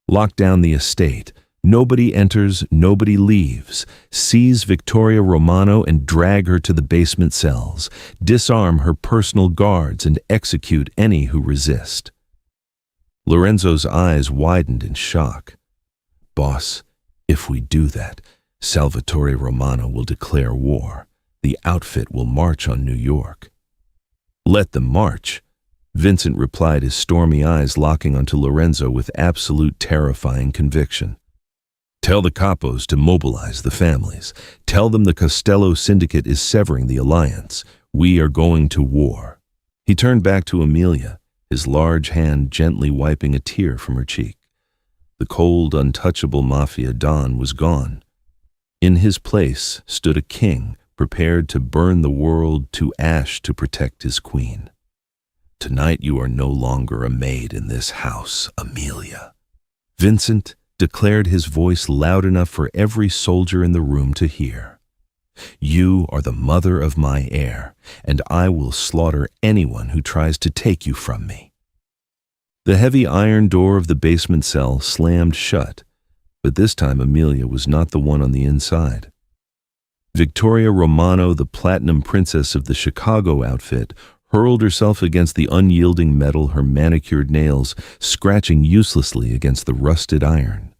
Lock down the estate. Nobody enters, nobody leaves. Seize Victoria Romano and drag her to the basement cells. Disarm her personal guards and execute any who resist. Lorenzo's eyes widened in shock. Boss, if we do that, Salvatore Romano will declare war. The outfit will march on New York. Let them march, Vincent replied, his stormy eyes locking onto Lorenzo with absolute terrifying conviction. Tell the capos to mobilize the families. Tell them the Costello syndicate is severing the alliance. We are going to war. He turned back to Amelia, his large hand gently wiping a tear from her cheek. The cold, untouchable Mafia Don was gone. In his place stood a king, prepared to burn the world to ash to protect his queen. Tonight you are no longer a maid in this house, Amelia. Vincent declared, his voice loud enough for every soldier in the room to hear. You are the mother of my heir, and I will slaughter anyone who tries to take you from me. The heavy iron door of the basement cell slammed shut, but this time Amelia was not the one on the inside. Victoria Romano, the platinum princess of the Chicago outfit, hurled herself against the unyielding metal, her manicured nails scratching uselessly against the rusted iron.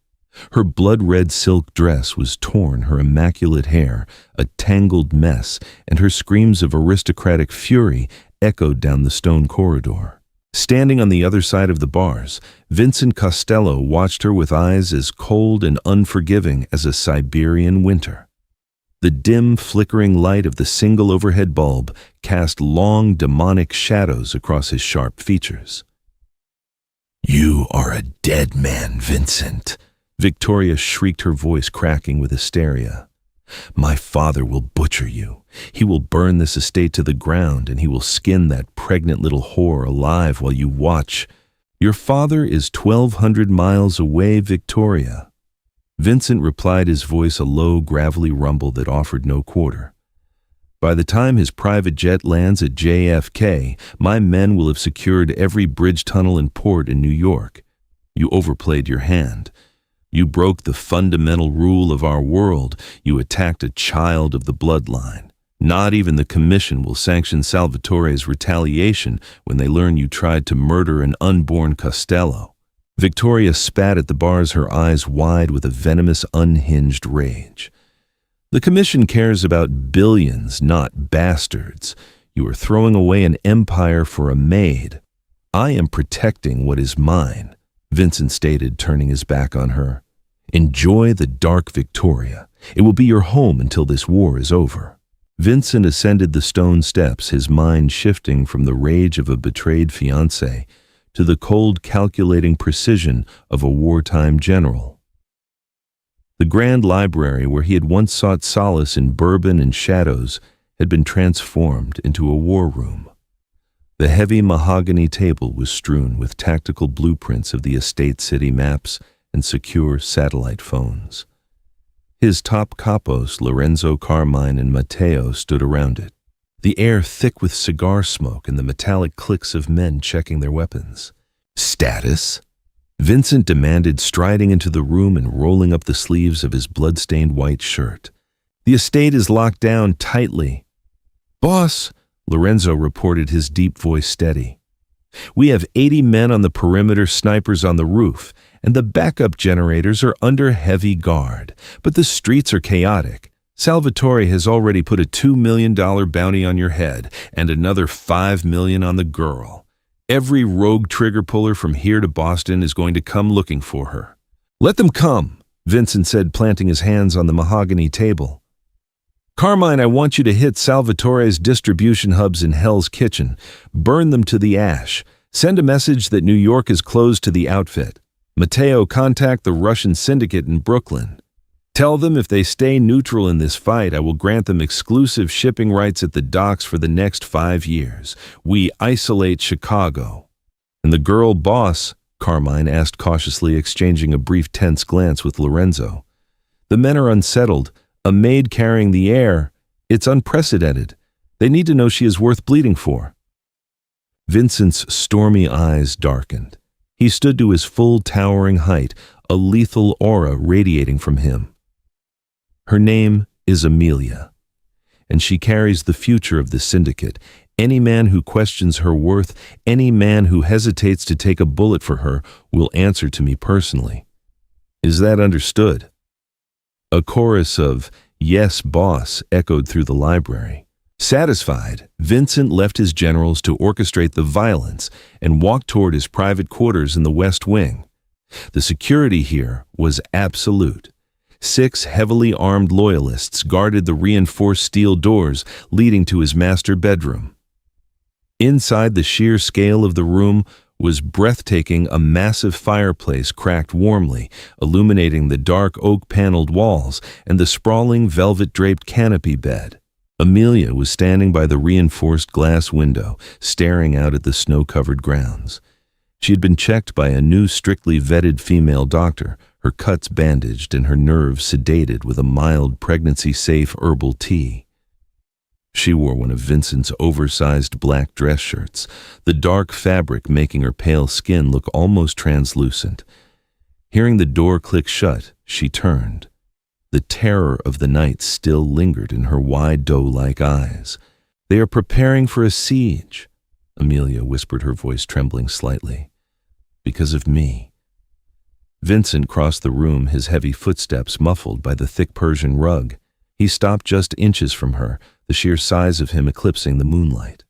Her blood-red silk dress was torn, her immaculate hair a tangled mess, and her screams of aristocratic fury echoed down the stone corridor. Standing on the other side of the bars, Vincent Costello watched her with eyes as cold and unforgiving as a Siberian winter. The dim, flickering light of the single overhead bulb cast long, demonic shadows across his sharp features. You are a dead man, Vincent, Victoria shrieked, her voice cracking with hysteria. My father will butcher you. He will burn this estate to the ground, and he will skin that pregnant little whore alive while you watch. Your father is 1,200 miles away, Victoria. Vincent replied, his voice a low, gravelly rumble that offered no quarter. By the time his private jet lands at JFK, my men will have secured every bridge, tunnel, and port in New York. You overplayed your hand. You broke the fundamental rule of our world. You attacked a child of the bloodline. Not even the commission will sanction Salvatore's retaliation when they learn you tried to murder an unborn Costello. Victoria spat at the bars, her eyes wide with a venomous, unhinged rage. The commission cares about billions, not bastards. You are throwing away an empire for a maid. I am protecting what is mine, Vincent stated, turning his back on her. Enjoy the dark, Victoria. It will be your home until this war is over. Vincent ascended the stone steps, his mind shifting from the rage of a betrayed fiancé to the cold, calculating precision of a wartime general. The grand library, where he had once sought solace in bourbon and shadows, had been transformed into a war room. The heavy mahogany table was strewn with tactical blueprints of the estate, city maps, and secure satellite phones. His top capos, Lorenzo, Carmine, and Matteo, stood around it, the air thick with cigar smoke and the metallic clicks of men checking their weapons. Status? Vincent demanded, striding into the room and rolling up the sleeves of his blood-stained white shirt. The estate is locked down tightly. Boss, Lorenzo reported, his deep voice steady. We have 80 men on the perimeter, snipers on the roof, and the backup generators are under heavy guard. But the streets are chaotic. Salvatore has already put a $2 million bounty on your head and another $5 million on the girl. Every rogue trigger puller from here to Boston is going to come looking for her. Let them come, Vincent said, planting his hands on the mahogany table. Carmine, I want you to hit Salvatore's distribution hubs in Hell's Kitchen. Burn them to the ash. Send a message that New York is closed to the outfit. Mateo, contact the Russian syndicate in Brooklyn. Tell them if they stay neutral in this fight, I will grant them exclusive shipping rights at the docks for the next 5 years. We isolate Chicago." "And the girl boss?" Carmine asked cautiously, exchanging a brief tense glance with Lorenzo. "The men are unsettled. A maid carrying the air. It's unprecedented. They need to know she is worth bleeding for." Vincent's stormy eyes darkened. He stood to his full towering height, a lethal aura radiating from him. "Her name is Amelia, and she carries the future of the syndicate. Any man who questions her worth, any man who hesitates to take a bullet for her, will answer to me personally. Is that understood?" A chorus of "Yes, boss" echoed through the library. Satisfied, Vincent left his generals to orchestrate the violence and walked toward his private quarters in the West Wing. The security here was absolute. 6 heavily armed loyalists guarded the reinforced steel doors leading to his master bedroom. Inside the sheer scale of the room was breathtaking, a massive fireplace cracked warmly, illuminating the dark oak-paneled walls and the sprawling velvet-draped canopy bed. Amelia was standing by the reinforced glass window, staring out at the snow-covered grounds. She had been checked by a new, strictly vetted female doctor, her cuts bandaged and her nerves sedated with a mild, pregnancy-safe herbal tea. She wore one of Vincent's oversized black dress shirts, the dark fabric making her pale skin look almost translucent. Hearing the door click shut, she turned. The terror of the night still lingered in her wide doe-like eyes. "They are preparing for a siege," Amelia whispered, her voice trembling slightly. "Because of me." Vincent crossed the room, his heavy footsteps muffled by the thick Persian rug. He stopped just inches from her, the sheer size of him eclipsing the moonlight.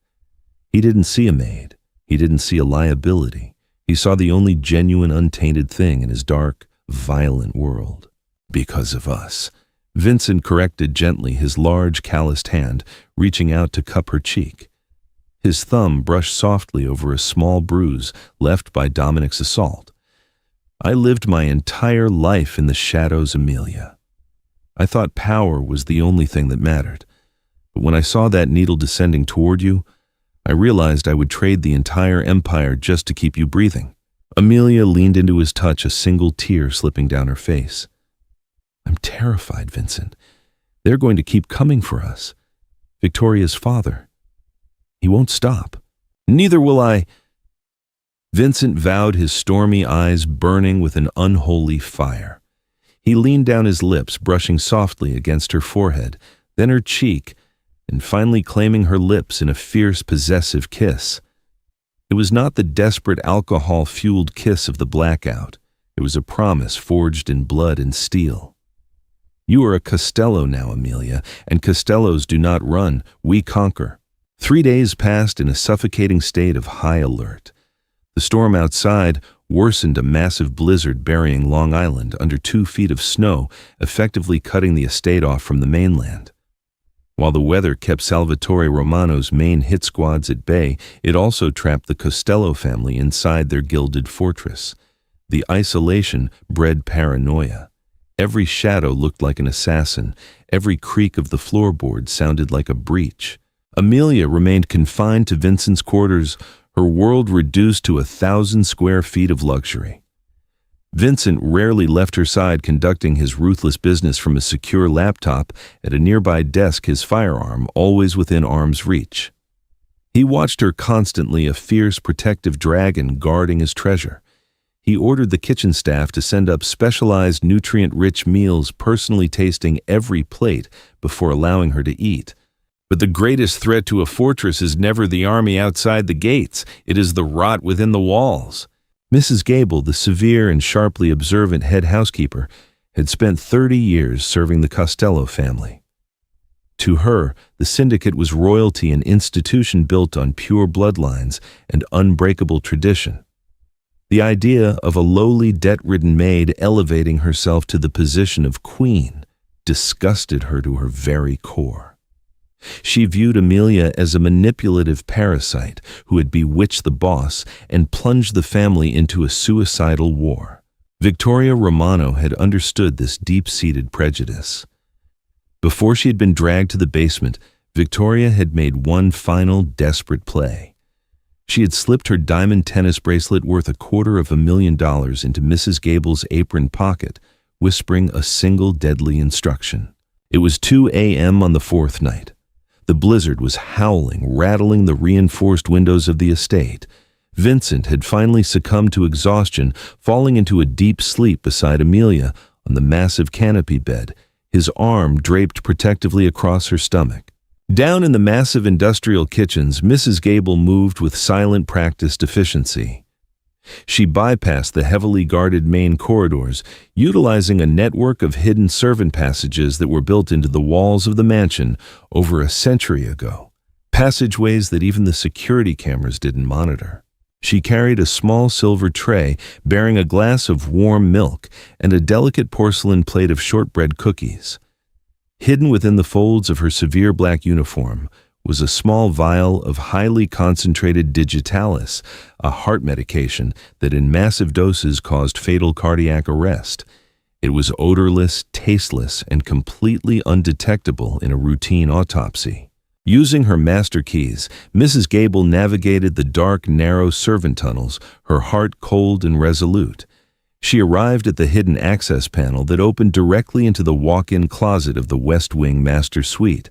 He didn't see a maid. He didn't see a liability. He saw the only genuine, untainted thing in his dark, violent world. "Because of us," Vincent corrected gently, his large, calloused hand reaching out to cup her cheek. His thumb brushed softly over a small bruise left by Dominic's assault. "I lived my entire life in the shadows, Amelia. I thought power was the only thing that mattered. But when I saw that needle descending toward you, I realized I would trade the entire empire just to keep you breathing." Amelia leaned into his touch, a single tear slipping down her face. "I'm terrified, Vincent. They're going to keep coming for us. Victoria's father. He won't stop." "Neither will I." Vincent vowed, his stormy eyes burning with an unholy fire. He leaned down, his lips brushing softly against her forehead, then her cheek, and finally claiming her lips in a fierce, possessive kiss. It was not the desperate, alcohol-fueled kiss of the blackout. It was a promise forged in blood and steel. "You are a Costello now, Amelia, and Costellos do not run, we conquer." 3 days passed in a suffocating state of high alert. The storm outside worsened, a massive blizzard burying Long Island under 2 feet of snow, effectively cutting the estate off from the mainland. While the weather kept Salvatore Romano's main hit squads at bay, it also trapped the Costello family inside their gilded fortress. The isolation bred paranoia. Every shadow looked like an assassin. Every creak of the floorboard sounded like a breach. Amelia remained confined to Vincent's quarters, her world reduced to 1,000 square feet of luxury. Vincent rarely left her side, conducting his ruthless business from a secure laptop at a nearby desk, his firearm always within arm's reach. He watched her constantly, a fierce, protective dragon guarding his treasure. He ordered the kitchen staff to send up specialized, nutrient-rich meals, personally tasting every plate before allowing her to eat. But the greatest threat to a fortress is never the army outside the gates. It is the rot within the walls. Mrs. Gable, the severe and sharply observant head housekeeper, had spent 30 years serving the Costello family. To her, the syndicate was royalty, an institution built on pure bloodlines and unbreakable tradition. The idea of a lowly, debt-ridden maid elevating herself to the position of queen disgusted her to her very core. She viewed Amelia as a manipulative parasite who had bewitched the boss and plunged the family into a suicidal war. Victoria Romano had understood this deep-seated prejudice. Before she had been dragged to the basement, Victoria had made one final desperate play. She had slipped her diamond tennis bracelet worth $250,000 into Mrs. Gable's apron pocket, whispering a single deadly instruction. It was 2 a.m. on the fourth night. The blizzard was howling, rattling the reinforced windows of the estate. Vincent had finally succumbed to exhaustion, falling into a deep sleep beside Amelia on the massive canopy bed, his arm draped protectively across her stomach. Down in the massive industrial kitchens, Mrs. Gable moved with silent practiced efficiency. She bypassed the heavily guarded main corridors, utilizing a network of hidden servant passages that were built into the walls of the mansion over a century ago, passageways that even the security cameras didn't monitor. She carried a small silver tray bearing a glass of warm milk and a delicate porcelain plate of shortbread cookies. Hidden within the folds of her severe black uniform was a small vial of highly concentrated digitalis, a heart medication that in massive doses caused fatal cardiac arrest. It was odorless, tasteless, and completely undetectable in a routine autopsy. Using her master keys, Mrs. Gable navigated the dark, narrow servant tunnels, her heart cold and resolute. She arrived at the hidden access panel that opened directly into the walk-in closet of the West Wing master suite.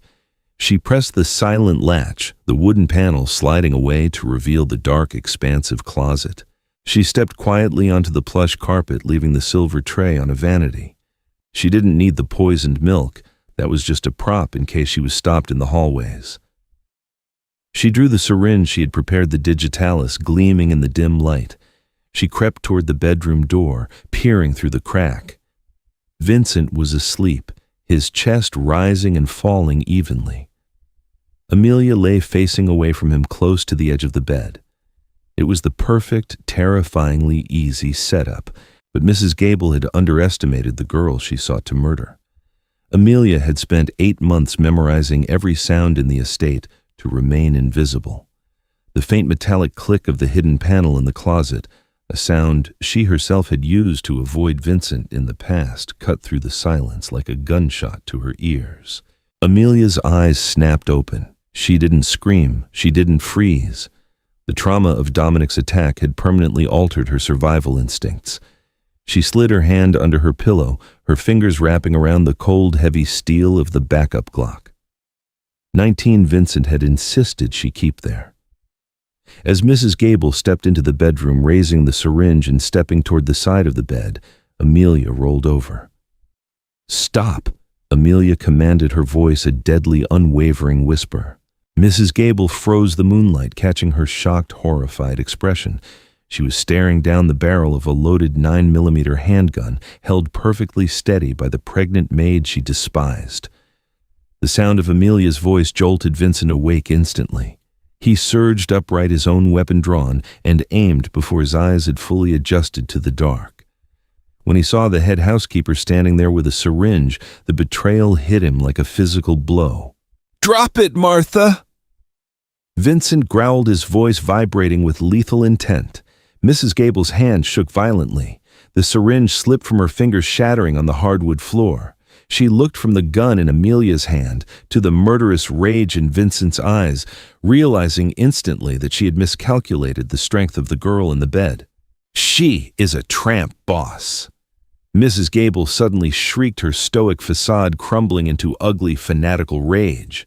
She pressed the silent latch, the wooden panel sliding away to reveal the dark, expansive closet. She stepped quietly onto the plush carpet, leaving the silver tray on a vanity. She didn't need the poisoned milk. That was just a prop in case she was stopped in the hallways. She drew the syringe she had prepared, the digitalis gleaming in the dim light. She crept toward the bedroom door, peering through the crack. Vincent was asleep, his chest rising and falling evenly. Amelia lay facing away from him close to the edge of the bed. It was the perfect, terrifyingly easy setup, but Mrs. Gable had underestimated the girl she sought to murder. Amelia had spent 8 months memorizing every sound in the estate to remain invisible. The faint metallic click of the hidden panel in the closet, a sound she herself had used to avoid Vincent in the past, cut through the silence like a gunshot to her ears. Amelia's eyes snapped open. She didn't scream. She didn't freeze. The trauma of Dominic's attack had permanently altered her survival instincts. She slid her hand under her pillow, her fingers wrapping around the cold, heavy steel of the backup Glock. 19 Vincent had insisted she keep there. As Mrs. Gable stepped into the bedroom, raising the syringe and stepping toward the side of the bed, Amelia rolled over. "Stop!" Amelia commanded, her voice a deadly, unwavering whisper. Mrs. Gable froze the moonlight, catching her shocked, horrified expression. She was staring down the barrel of a loaded 9mm handgun, held perfectly steady by the pregnant maid she despised. The sound of Amelia's voice jolted Vincent awake instantly. He surged upright, his own weapon drawn, and aimed before his eyes had fully adjusted to the dark. When he saw the head housekeeper standing there with a syringe, the betrayal hit him like a physical blow. "Drop it, Martha!" Vincent growled, his voice vibrating with lethal intent. Mrs. Gable's hand shook violently. The syringe slipped from her fingers, shattering on the hardwood floor. She looked from the gun in Amelia's hand to the murderous rage in Vincent's eyes, realizing instantly that she had miscalculated the strength of the girl in the bed. "She is a tramp boss." Mrs. Gable suddenly shrieked, her stoic facade crumbling into ugly, fanatical rage.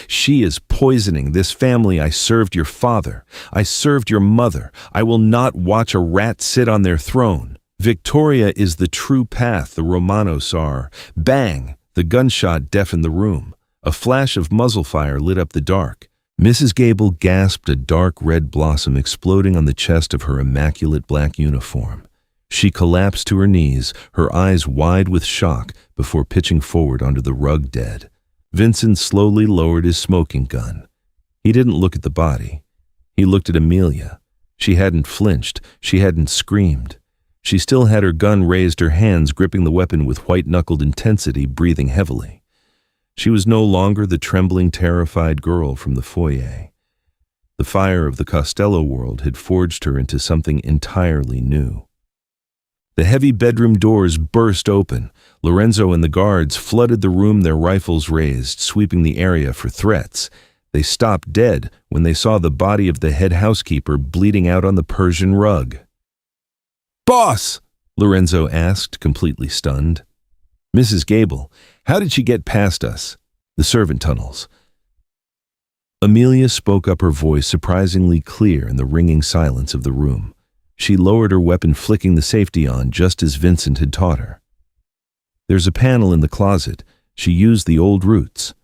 "She is poisoning this family. I served your father. I served your mother. I will not watch a rat sit on their throne. Victoria is the true path the Romanos are." Bang! The gunshot deafened the room. A flash of muzzle fire lit up the dark. Mrs. Gable gasped, a dark red blossom exploding on the chest of her immaculate black uniform. She collapsed to her knees, her eyes wide with shock, before pitching forward onto the rug dead. Vincent slowly lowered his smoking gun. He didn't look at the body. He looked at Amelia. She hadn't flinched. She hadn't screamed. She still had her gun raised, her hands gripping the weapon with white-knuckled intensity, breathing heavily. She was no longer the trembling, terrified girl from the foyer. The fire of the Costello world had forged her into something entirely new. The heavy bedroom doors burst open. Lorenzo and the guards flooded the room, their rifles raised, sweeping the area for threats. They stopped dead when they saw the body of the head housekeeper bleeding out on the Persian rug. "Boss!" Lorenzo asked, completely stunned. "Mrs. Gable, how did she get past us?" "The servant tunnels." Amelia spoke up, her voice surprisingly clear in the ringing silence of the room. She lowered her weapon, flicking the safety on, just as Vincent had taught her. "There's a panel in the closet. She used the old routes."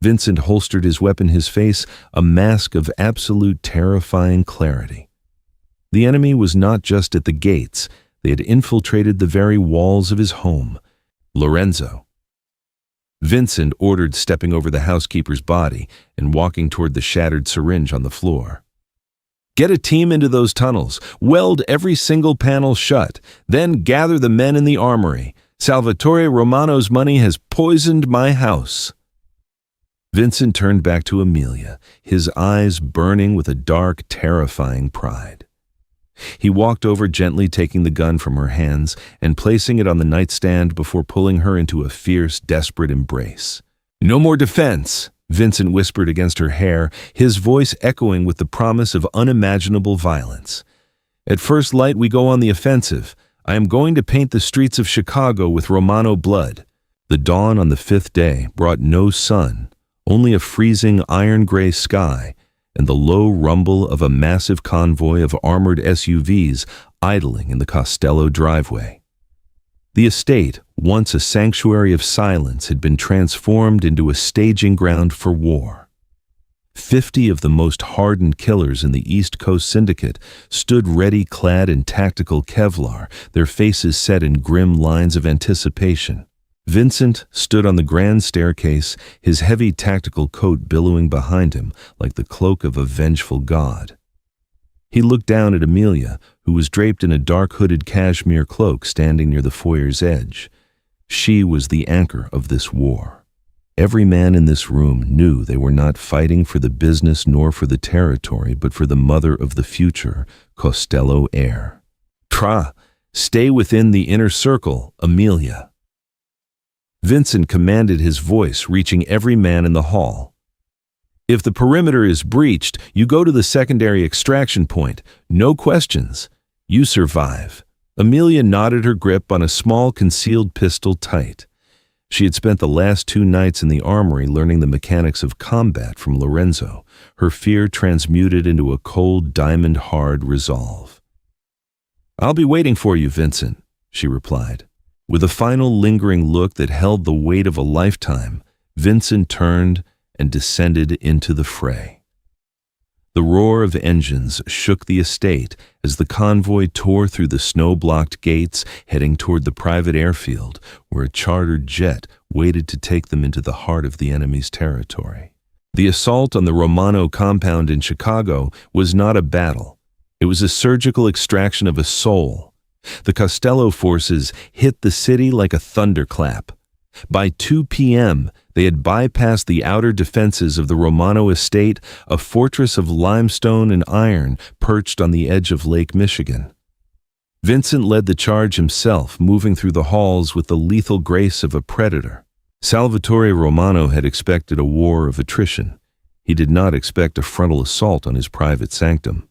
Vincent holstered his weapon, his face a mask of absolute terrifying clarity. The enemy was not just at the gates. They had infiltrated the very walls of his home. "Lorenzo," Vincent ordered, stepping over the housekeeper's body and walking toward the shattered syringe on the floor. "Get a team into those tunnels. Weld every single panel shut. Then gather the men in the armory. Salvatore Romano's money has poisoned my house." Vincent turned back to Amelia, his eyes burning with a dark, terrifying pride. He walked over, gently taking the gun from her hands and placing it on the nightstand before pulling her into a fierce, desperate embrace. "No more defense," Vincent whispered against her hair, his voice echoing with the promise of unimaginable violence. "At first light, we go on the offensive. I am going to paint the streets of Chicago with Romano blood." The dawn on the fifth day brought no sun, only a freezing iron-gray sky and the low rumble of a massive convoy of armored SUVs idling in the Costello driveway. The estate, once a sanctuary of silence, had been transformed into a staging ground for war. 50 of the most hardened killers in the East Coast Syndicate stood ready, clad in tactical Kevlar, their faces set in grim lines of anticipation. Vincent stood on the grand staircase, his heavy tactical coat billowing behind him like the cloak of a vengeful god. He looked down at Amelia, who was draped in a dark hooded cashmere cloak standing near the foyer's edge. She was the anchor of this war. Every man in this room knew they were not fighting for the business nor for the territory, but for the mother of the future, Costello heir. Stay within the inner circle, Amelia." Vincent commanded, his voice reaching every man in the hall. "If the perimeter is breached, you go to the secondary extraction point. No questions. You survive." Amelia knotted her grip on a small concealed pistol tight. She had spent the last 2 nights in the armory learning the mechanics of combat from Lorenzo, her fear transmuted into a cold, diamond-hard resolve. "I'll be waiting for you, Vincent," she replied. With a final lingering look that held the weight of a lifetime, Vincent turned and descended into the fray. The roar of engines shook the estate as the convoy tore through the snow-blocked gates, heading toward the private airfield, where a chartered jet waited to take them into the heart of the enemy's territory. The assault on the Romano compound in Chicago was not a battle. It was a surgical extraction of a soul. The Costello forces hit the city like a thunderclap. By 2 p.m., they had bypassed the outer defenses of the Romano estate, a fortress of limestone and iron perched on the edge of Lake Michigan. Vincent led the charge himself, moving through the halls with the lethal grace of a predator. Salvatore Romano had expected a war of attrition. He did not expect a frontal assault on his private sanctum.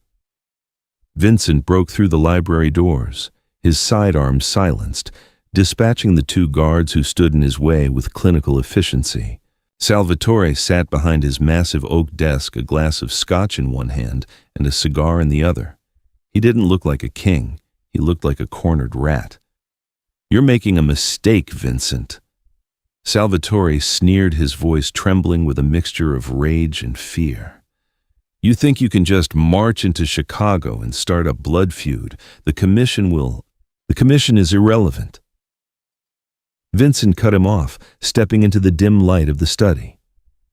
Vincent broke through the library doors, his sidearms silenced, dispatching the 2 guards who stood in his way with clinical efficiency. Salvatore sat behind his massive oak desk, a glass of scotch in one hand and a cigar in the other. He didn't look like a king. He looked like a cornered rat. "You're making a mistake, Vincent." Salvatore sneered, his voice trembling with a mixture of rage and fear. "You think you can just march into Chicago and start a blood feud? The commission is irrelevant." Vincent cut him off, stepping into the dim light of the study.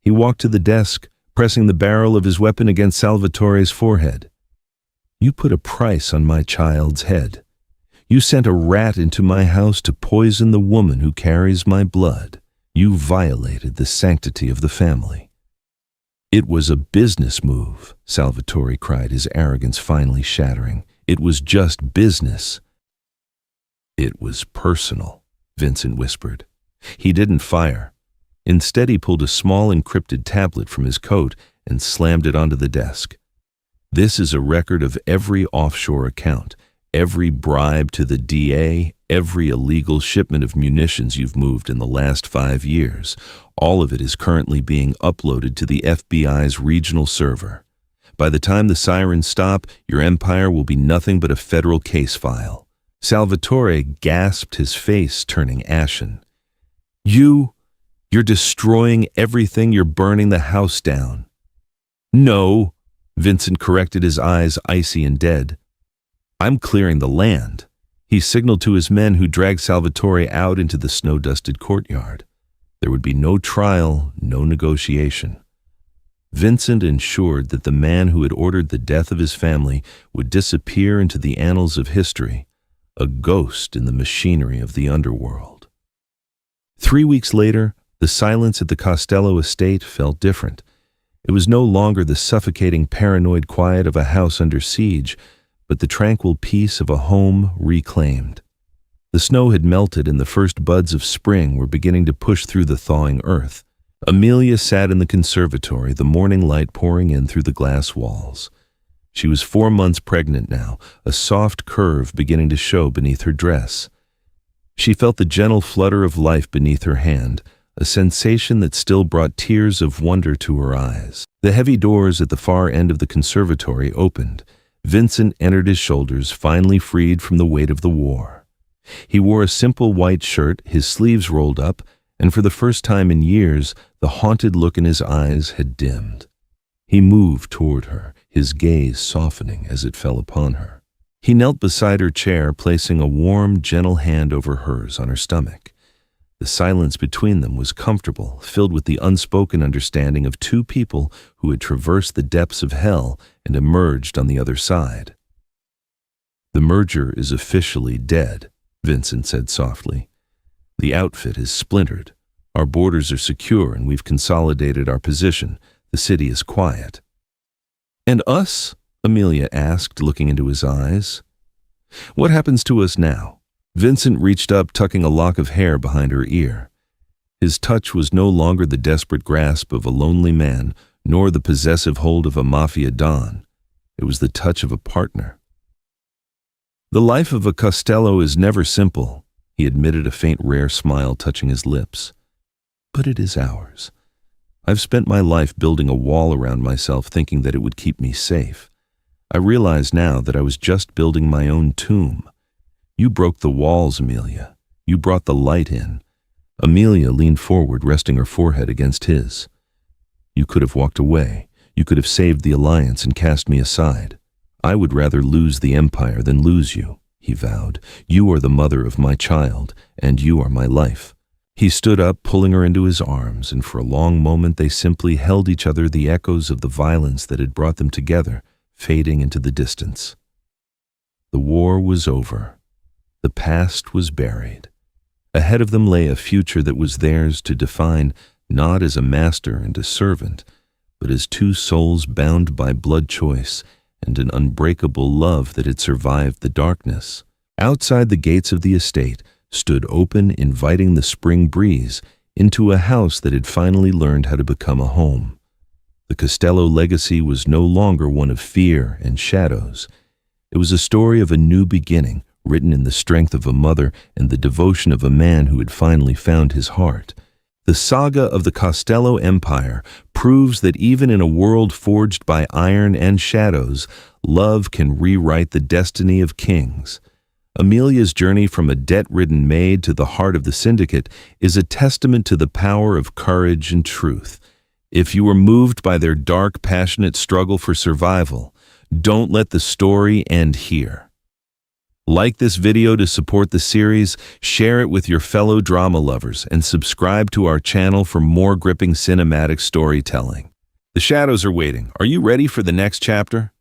He walked to the desk, pressing the barrel of his weapon against Salvatore's forehead. "You put a price on my child's head. You sent a rat into my house to poison the woman who carries my blood. You violated the sanctity of the family." "It was a business move," Salvatore cried, his arrogance finally shattering. "It was just business." "It was personal," Vincent whispered. He didn't fire. Instead, he pulled a small encrypted tablet from his coat and slammed it onto the desk. "This is a record of every offshore account, every bribe to the DA, every illegal shipment of munitions you've moved in the last 5 years. All of it is currently being uploaded to the FBI's regional server. By the time the sirens stop, your empire will be nothing but a federal case file." Salvatore gasped, his face turning ashen. You're destroying everything. You're burning the house down." "No," Vincent corrected, his eyes icy and dead. "I'm clearing the land." He signaled to his men, who dragged Salvatore out into the snow-dusted courtyard. There would be no trial, no negotiation. Vincent ensured that the man who had ordered the death of his family would disappear into the annals of history, a ghost in the machinery of the underworld. 3 weeks later, the silence at the Costello estate felt different. It was no longer the suffocating paranoid quiet of a house under siege, but the tranquil peace of a home reclaimed. The snow had melted and the first buds of spring were beginning to push through the thawing earth. Amelia sat in the conservatory, the morning light pouring in through the glass walls. She was 4 months pregnant now, a soft curve beginning to show beneath her dress. She felt the gentle flutter of life beneath her hand, a sensation that still brought tears of wonder to her eyes. The heavy doors at the far end of the conservatory opened. Vincent entered, his shoulders finally freed from the weight of the war. He wore a simple white shirt, his sleeves rolled up, and for the first time in years, the haunted look in his eyes had dimmed. He moved toward her, his gaze softening as it fell upon her. He knelt beside her chair, placing a warm, gentle hand over hers on her stomach. The silence between them was comfortable, filled with the unspoken understanding of two people who had traversed the depths of hell and emerged on the other side. "The merger is officially dead," Vincent said softly. "The outfit is splintered. Our borders are secure and we've consolidated our position. The city is quiet." "And us?" Amelia asked, looking into his eyes. "What happens to us now?" Vincent reached up, tucking a lock of hair behind her ear. His touch was no longer the desperate grasp of a lonely man, nor the possessive hold of a mafia don. It was the touch of a partner. "The life of a Costello is never simple," he admitted, a faint, rare smile touching his lips. "But it is ours. I've spent my life building a wall around myself, thinking that it would keep me safe. I realize now that I was just building my own tomb. You broke the walls, Amelia. You brought the light in." Amelia leaned forward, resting her forehead against his. "You could have walked away. You could have saved the alliance and cast me aside. I would rather lose the empire than lose you," he vowed. "You are the mother of my child, and you are my life." He stood up, pulling her into his arms, and for a long moment they simply held each other, the echoes of the violence that had brought them together fading into the distance. The war was over. The past was buried. Ahead of them lay a future that was theirs to define, not as a master and a servant, but as two souls bound by blood choice and an unbreakable love that had survived the darkness. Outside the gates of the estate stood open, inviting the spring breeze into a house that had finally learned how to become a home. The Costello legacy was no longer one of fear and shadows. It was a story of a new beginning, written in the strength of a mother and the devotion of a man who had finally found his heart. The saga of the Costello Empire proves that even in a world forged by iron and shadows, love can rewrite the destiny of kings. Amelia's journey from a debt-ridden maid to the heart of the syndicate is a testament to the power of courage and truth. If you were moved by their dark, passionate struggle for survival, don't let the story end here. Like this video to support the series, share it with your fellow drama lovers, and subscribe to our channel for more gripping cinematic storytelling. The shadows are waiting. Are you ready for the next chapter?